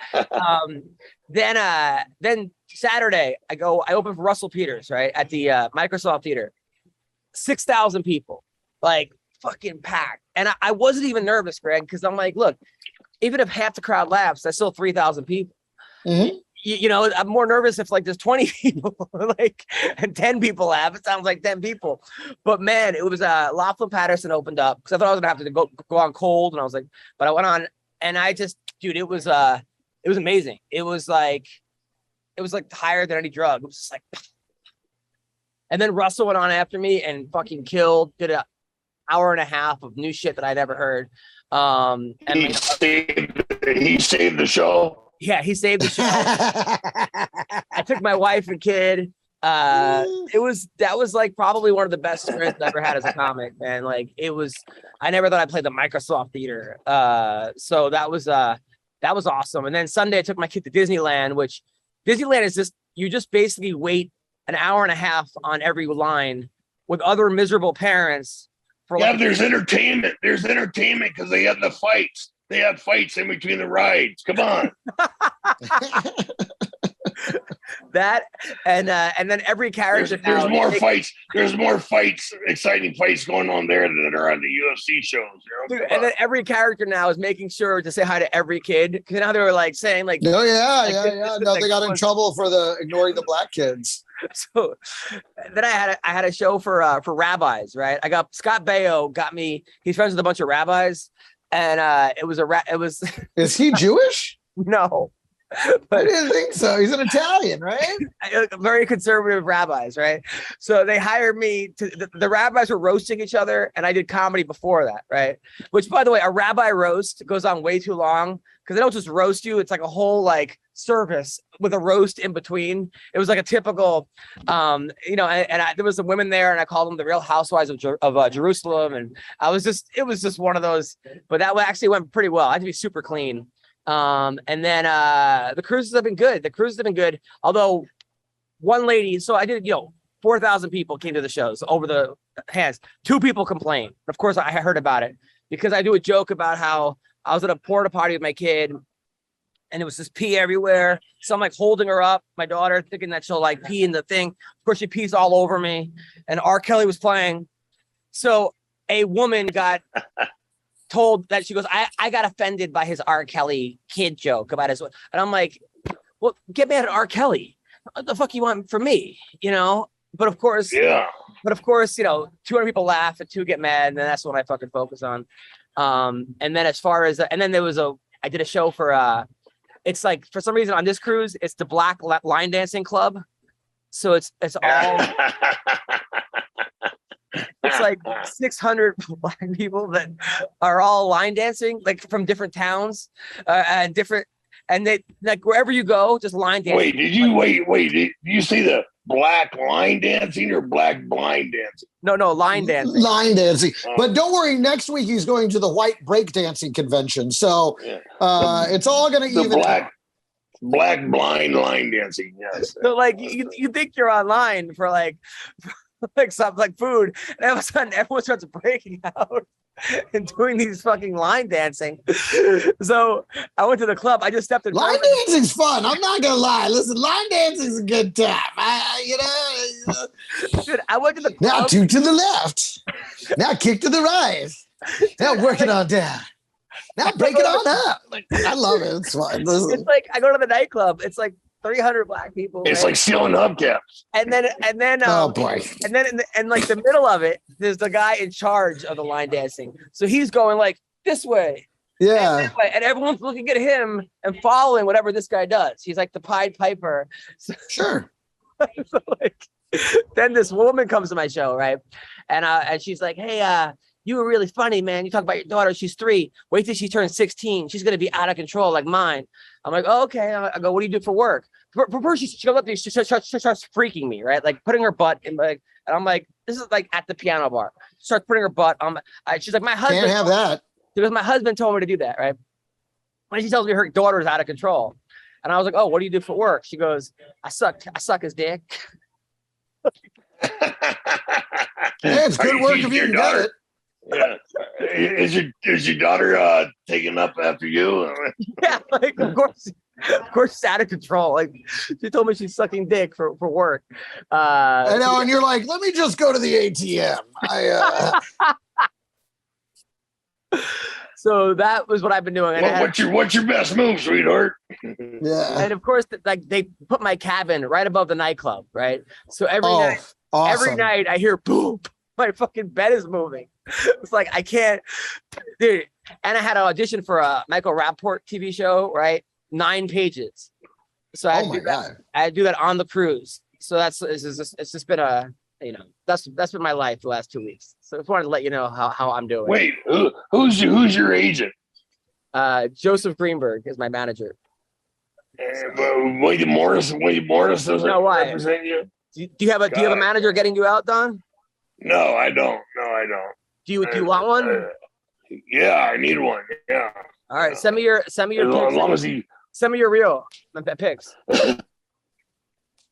F: Then Saturday, I open for Russell Peters, right? At the Microsoft Theater. 6,000 people, like fucking packed. And I wasn't even nervous, Greg, because I'm like, look, even if half the crowd laughs, that's still 3,000 people.
C: Mhm.
F: You know, I'm more nervous if like there's 20 people, like, and 10 people laugh. It sounds like 10 people. But man, it was Laughlin Patterson opened up because I thought I was gonna have to go on cold, and I was like, but I went on, and I just, dude, it was amazing. It was like higher than any drug. It was just like, and then Russell went on after me and fucking killed. Did an hour and a half of new shit that I'd ever heard. And
G: He saved the show.
F: yeah, he saved the show. I took my wife and kid. That was like probably one of the best experiences I've ever had as a comic, man. Like I never thought I'd play the Microsoft Theater. So that was awesome. And then Sunday I took my kid to Disneyland, which Disneyland is just, you just basically wait an hour and a half on every line with other miserable parents.
G: There's entertainment. There's entertainment because they have the fights. They have fights in between the rides. Come on.
F: That and then every character
G: there's more fights. There's more fights, exciting fights going on there than are on the UFC shows. You know?
F: And then every character now is making sure to say hi to every kid. Because now they were like saying like,
C: No,
F: like,
C: No,
F: like,
C: they got in trouble for ignoring the black kids.
F: So then I had a show for rabbis, right? I got Scott Baio got me. He's friends with a bunch of rabbis, and it was.
C: Is he Jewish?
F: No.
C: I
F: But
C: didn't think so. He's an Italian, right?
F: very conservative rabbis, right? So they hired me to the rabbis were roasting each other, and I did comedy before that, right? Which, by the way, a rabbi roast goes on way too long because they don't just roast you. It's like a whole like service with a roast in between. It was like a typical, there was some women there, and I called them the Real Housewives of Jerusalem, and it was just one of those. But that actually went pretty well. I had to be super clean. And then the cruises have been good. Although one lady, so I did, 4,000 people came to the shows over the hands. 2 people complained. Of course, I heard about it because I do a joke about how I was at a porta potty with my kid and it was just pee everywhere. So I'm like holding her up, my daughter, thinking that she'll like pee in the thing. Of course, she pees all over me. And R. Kelly was playing. So a woman got told that she goes, I got offended by his R. Kelly kid joke about his, and I'm like, well, get mad at R. Kelly. What the fuck you want from me? But of course, 200 people laugh and 2 get mad, and then that's what I fucking focus on. And then as far as, and then I did a show for, it's like, for some reason on this cruise, it's the Black Line Dancing Club. So it's all, it's like 600 black people that are all line dancing, like from different towns and they like wherever you go, just line dancing.
G: Wait, did you see the black line dancing or black blind dancing?
F: No, line dancing.
C: Line dancing. But don't worry, next week he's going to the white breakdancing convention. So it's all going to even out.
G: Black blind line dancing, yes.
F: So like you think you're online for like something like food, and all of a sudden everyone starts breaking out and doing these fucking line dancing. So I went to the club. I just stepped in.
C: Line dancing's fun. I'm not gonna lie. Listen, line dancing's a good time.
F: Dude, I went to the club.
C: Now 2 to the left. Now kick to the right. Now work it on down. Now break it on up. Like, I love it. It's fun. Listen.
F: It's like I go to the nightclub. It's like 300 black people.
G: It's like stealing hubcaps.
F: And then
C: Oh boy.
F: And then in like the middle of it, there's the guy in charge of the line dancing. So he's going like this way.
C: Yeah.
F: And, and everyone's looking at him and following whatever this guy does. He's like the Pied Piper. So,
C: Sure.
F: so like, then this woman comes to my show, right? And she's like, hey, you were really funny, man. You talk about your daughter. She's 3. Wait till she turns 16. She's going to be out of control like mine. I'm like, oh, okay. I go, what do you do for work? For first, she goes up to me. She starts freaking me, right? Like putting her butt in like, and I'm like, this is like at the piano bar. She starts putting her butt on she's like, my husband.
C: Can't have that.
F: Because my husband told me to do that, right? And she tells me her daughter is out of control. And I was like, oh, what do you do for work? She goes, I suck his dick.
C: it's good work if you can get it.
G: Yeah. Is your daughter taking up after you?
F: Yeah, like of course it's out of control. Like she told me she's sucking dick for work.
C: I know, and you're like, let me just go to the ATM.
F: So that was what I've been doing.
G: Well, what's your best move, sweetheart?
C: Yeah.
F: And of course, like they put my cabin right above the nightclub, right? So every
C: awesome.
F: night I hear boom, my fucking bed is moving. It's like I can't, dude. And I had an audition for a Michael Rappaport TV show, right? 9 pages. So I do that on the cruise. So it's just been that's been my life the last 2 weeks. So I just wanted to let you know how I'm doing.
G: Wait, who's your agent?
F: Joseph Greenberg is my manager.
G: William Morris doesn't represent you.
F: Do you have a manager getting you out, Don?
G: No, I don't.
F: Do you want one?
G: Yeah, I need one. Yeah.
F: All right, send me your
G: as long as he.
F: Send me your reel pics.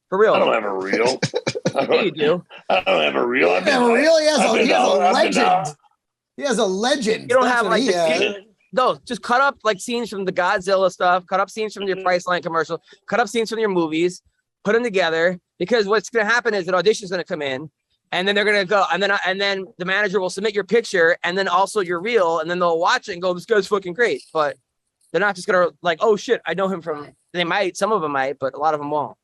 F: For real.
G: I don't have a reel.
F: Yeah, you do.
G: I don't have a reel.
C: He has a legend. He has a legend.
F: You don't have like no, just cut up like scenes from the Godzilla stuff, cut up scenes from your Priceline commercial, cut up scenes from your movies, put them together, because what's going to happen is an audition's going to come in, and then they're going to go, and then the manager will submit your picture and then also your reel, and then they'll watch it and go, this guy's fucking great. But they're not just going to like, oh shit, I know him from, they might, some of them might, but a lot of them won't.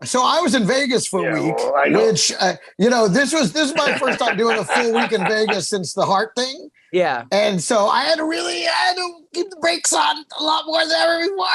C: So I was in Vegas for a week, which, this is my first time doing a full week in Vegas since the heart thing.
F: Yeah.
C: And so I had to keep the brakes on a lot more than ever before,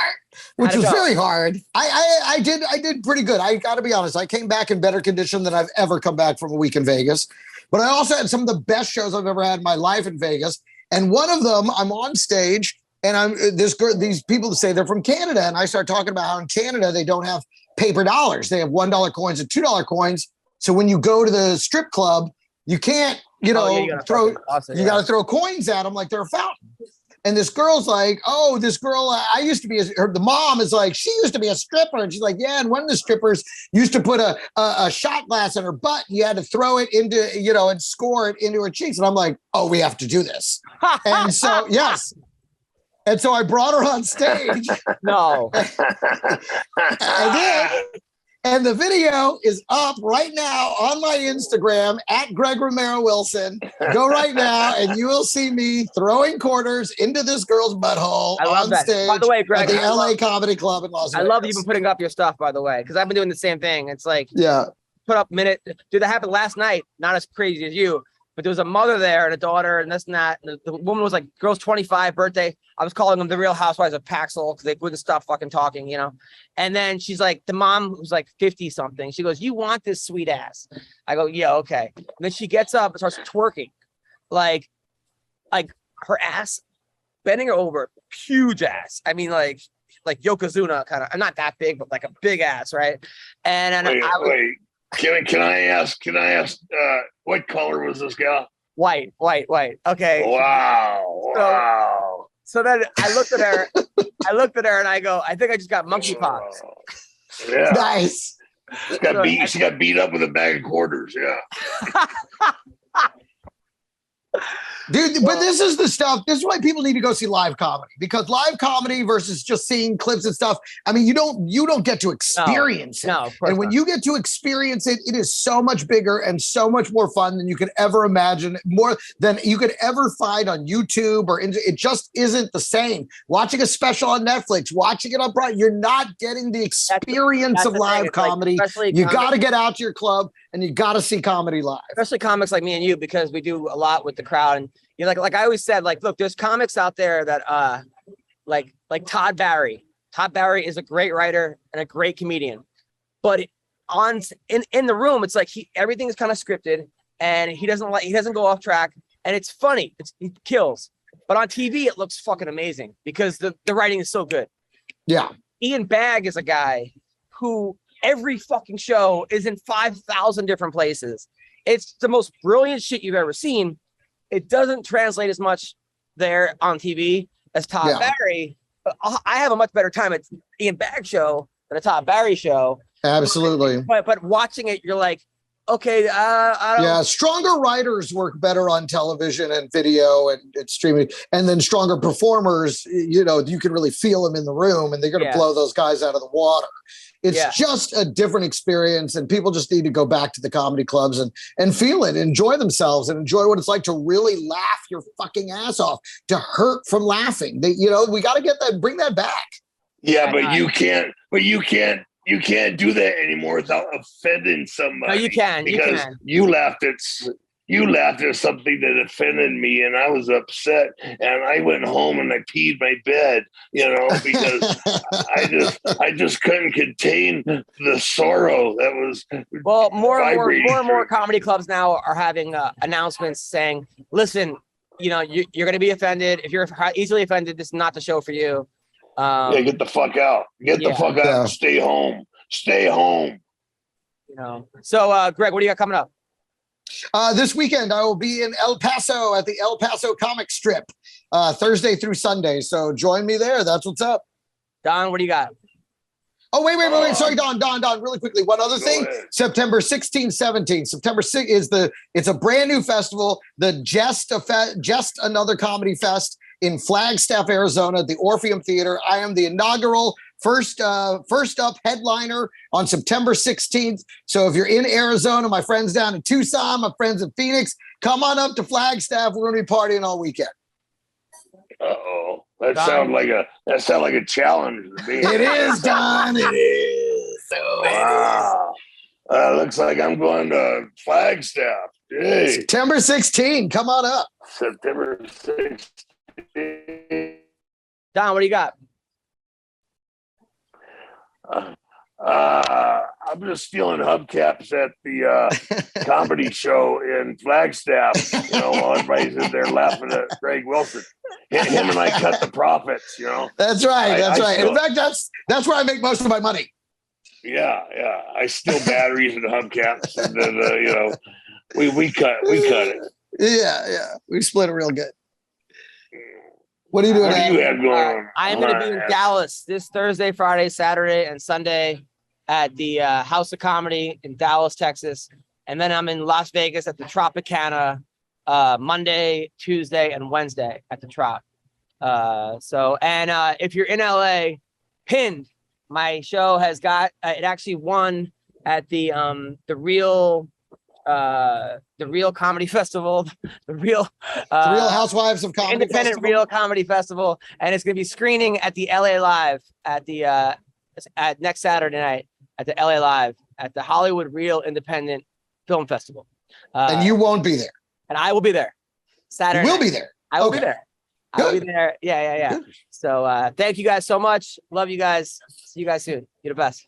C: which was really hard. I did pretty good. I got to be honest. I came back in better condition than I've ever come back from a week in Vegas. But I also had some of the best shows I've ever had in my life in Vegas. And one of them, I'm on stage, and these people say they're from Canada. And I start talking about how in Canada, they don't have paper dollars. They have $1 coins and $2 coins. So when you go to the strip club, you can't, you got to throw coins at them like they're a fountain. And this girl's like, oh, this girl, the mom is like, she used to be a stripper. And she's like, yeah. And one of the strippers used to put a shot glass in her butt. You had to throw it into, and score it into her cheeks. And I'm like, oh, we have to do this. And so, yes. And so I brought her on stage.
F: No.
C: I did. And the video is up right now on my Instagram at Greg Romero Wilson. Go right now and you will see me throwing quarters into this girl's butthole on stage. By the way, Greg, at the LA Comedy Club in Las Vegas.
F: I love you been putting up your stuff, by the way, because I've been doing the same thing. It's like, put up minute. Dude, that happened last night. Not as crazy as you. But there was a mother there and a daughter and this and that. And the woman was like, girl's 25 birthday. I was calling them the Real Housewives of Paxil because they wouldn't stop fucking talking, And then she's like, the mom was like 50 something. She goes, you want this sweet ass? I go, yeah, okay. And then she gets up and starts twerking. Like her ass, bending her over, huge ass. I mean, like Yokozuna kind of, not that big, but like a big ass, right? And
G: wait. Can I ask? What color was this gal?
F: White. Okay.
G: Wow.
F: So then I looked at her. And I go, I think I just got monkeypox.
C: Yeah. Nice.
G: She got beat up with a bag of quarters. Yeah.
C: Dude, but this is the stuff. This is why people need to go see live comedy, because live comedy versus just seeing clips and stuff. I mean, you don't get to experience it.
F: No,
C: and when you get to experience it, it is so much bigger and so much more fun than you could ever imagine, more than you could ever find on YouTube it just isn't the same. Watching a special on Netflix, watching it on Broadway, you're not getting the experience of live comedy. You got to get out to your club and you got to see comedy live.
F: Especially comics like me and you, because we do a lot with the crowd. And like I always said, like, look, there's comics out there that like Todd Barry. Todd Barry is a great writer and a great comedian, but in the room, it's like everything is kind of scripted and he doesn't go off track, and it's funny. It kills. But on TV, it looks fucking amazing because the writing is so good.
C: Yeah.
F: Ian Bagg is a guy who every fucking show is in 5,000 different places. It's the most brilliant shit you've ever seen. It doesn't translate as much there on TV as Todd Barry. But I have a much better time at Ian Bagg show than a Todd Barry show.
C: Absolutely.
F: But watching it, you're like, okay, I don't.
C: Yeah, stronger writers work better on television and video and streaming, and then stronger performers. You know, you can really feel them in the room, and they're going to blow those guys out of the water. It's just a different experience, and people just need to go back to the comedy clubs and feel it, enjoy themselves, and enjoy what it's like to really laugh your fucking ass off, to hurt from laughing. We got to get that, bring that back.
G: Yeah, but you can't. But you can't do that anymore without offending somebody.
F: No, you can.
G: Because you laughed at something that offended me, and I was upset, and I went home and I peed my bed, because I just couldn't contain the sorrow that was.
F: Well, more and more comedy clubs now are having announcements saying, "Listen, you're going to be offended. If you're easily offended, this is not the show for you."
G: Get the fuck out. Get the fuck out. Stay home. Stay home.
F: So, Greg, what do you got coming up?
C: This weekend, I will be in El Paso at the El Paso Comic Strip, Thursday through Sunday. So join me there. That's what's up.
F: Don, what do you got?
C: Oh, wait. Sorry, Don, really quickly. One other thing. September 16th, 17th. September 6th it's a brand new festival, the Just Another Comedy Fest in Flagstaff, Arizona, at the Orpheum Theater. I am the inaugural first up headliner on September 16th. So if you're in Arizona, my friends down in Tucson, my friends in Phoenix, come on up to Flagstaff. We're going to be partying all weekend.
G: Uh-oh. That sounds like a challenge to me.
C: It is, Don. It is.
G: Wow. Looks like I'm going to Flagstaff. Hey.
C: September 16th. Come on up.
G: September 16th.
F: Don, what do you got?
G: I'm just stealing hubcaps at the comedy show in Flagstaff. While everybody's in there laughing at Greg Wilson. Him and I cut the profits.
C: That's right. That's right. In fact, that's where I make most of my money.
G: Yeah. I steal batteries and hubcaps, and then we cut it.
C: Yeah. We split it real good. What are you doing?
G: What do you have going on?
F: I'm going to be in Dallas this Thursday, Friday, Saturday, and Sunday at the House of Comedy in Dallas, Texas. And then I'm in Las Vegas at the Tropicana Monday, Tuesday, and Wednesday at the Trop. If you're in LA, Pinned, my show has got it actually won at the Real Comedy Festival, the Real
C: Housewives of Comedy
F: Independent
C: Festival.
F: Real Comedy Festival, and it's going to be screening at the LA Live at next Saturday night at the LA Live at the Hollywood Real Independent Film Festival.
C: And you won't be there.
F: And I will be there. Saturday.
C: You will be there.
F: I will be there. I will be there. Yeah. So thank you guys so much. Love you guys. See you guys soon. You're the best.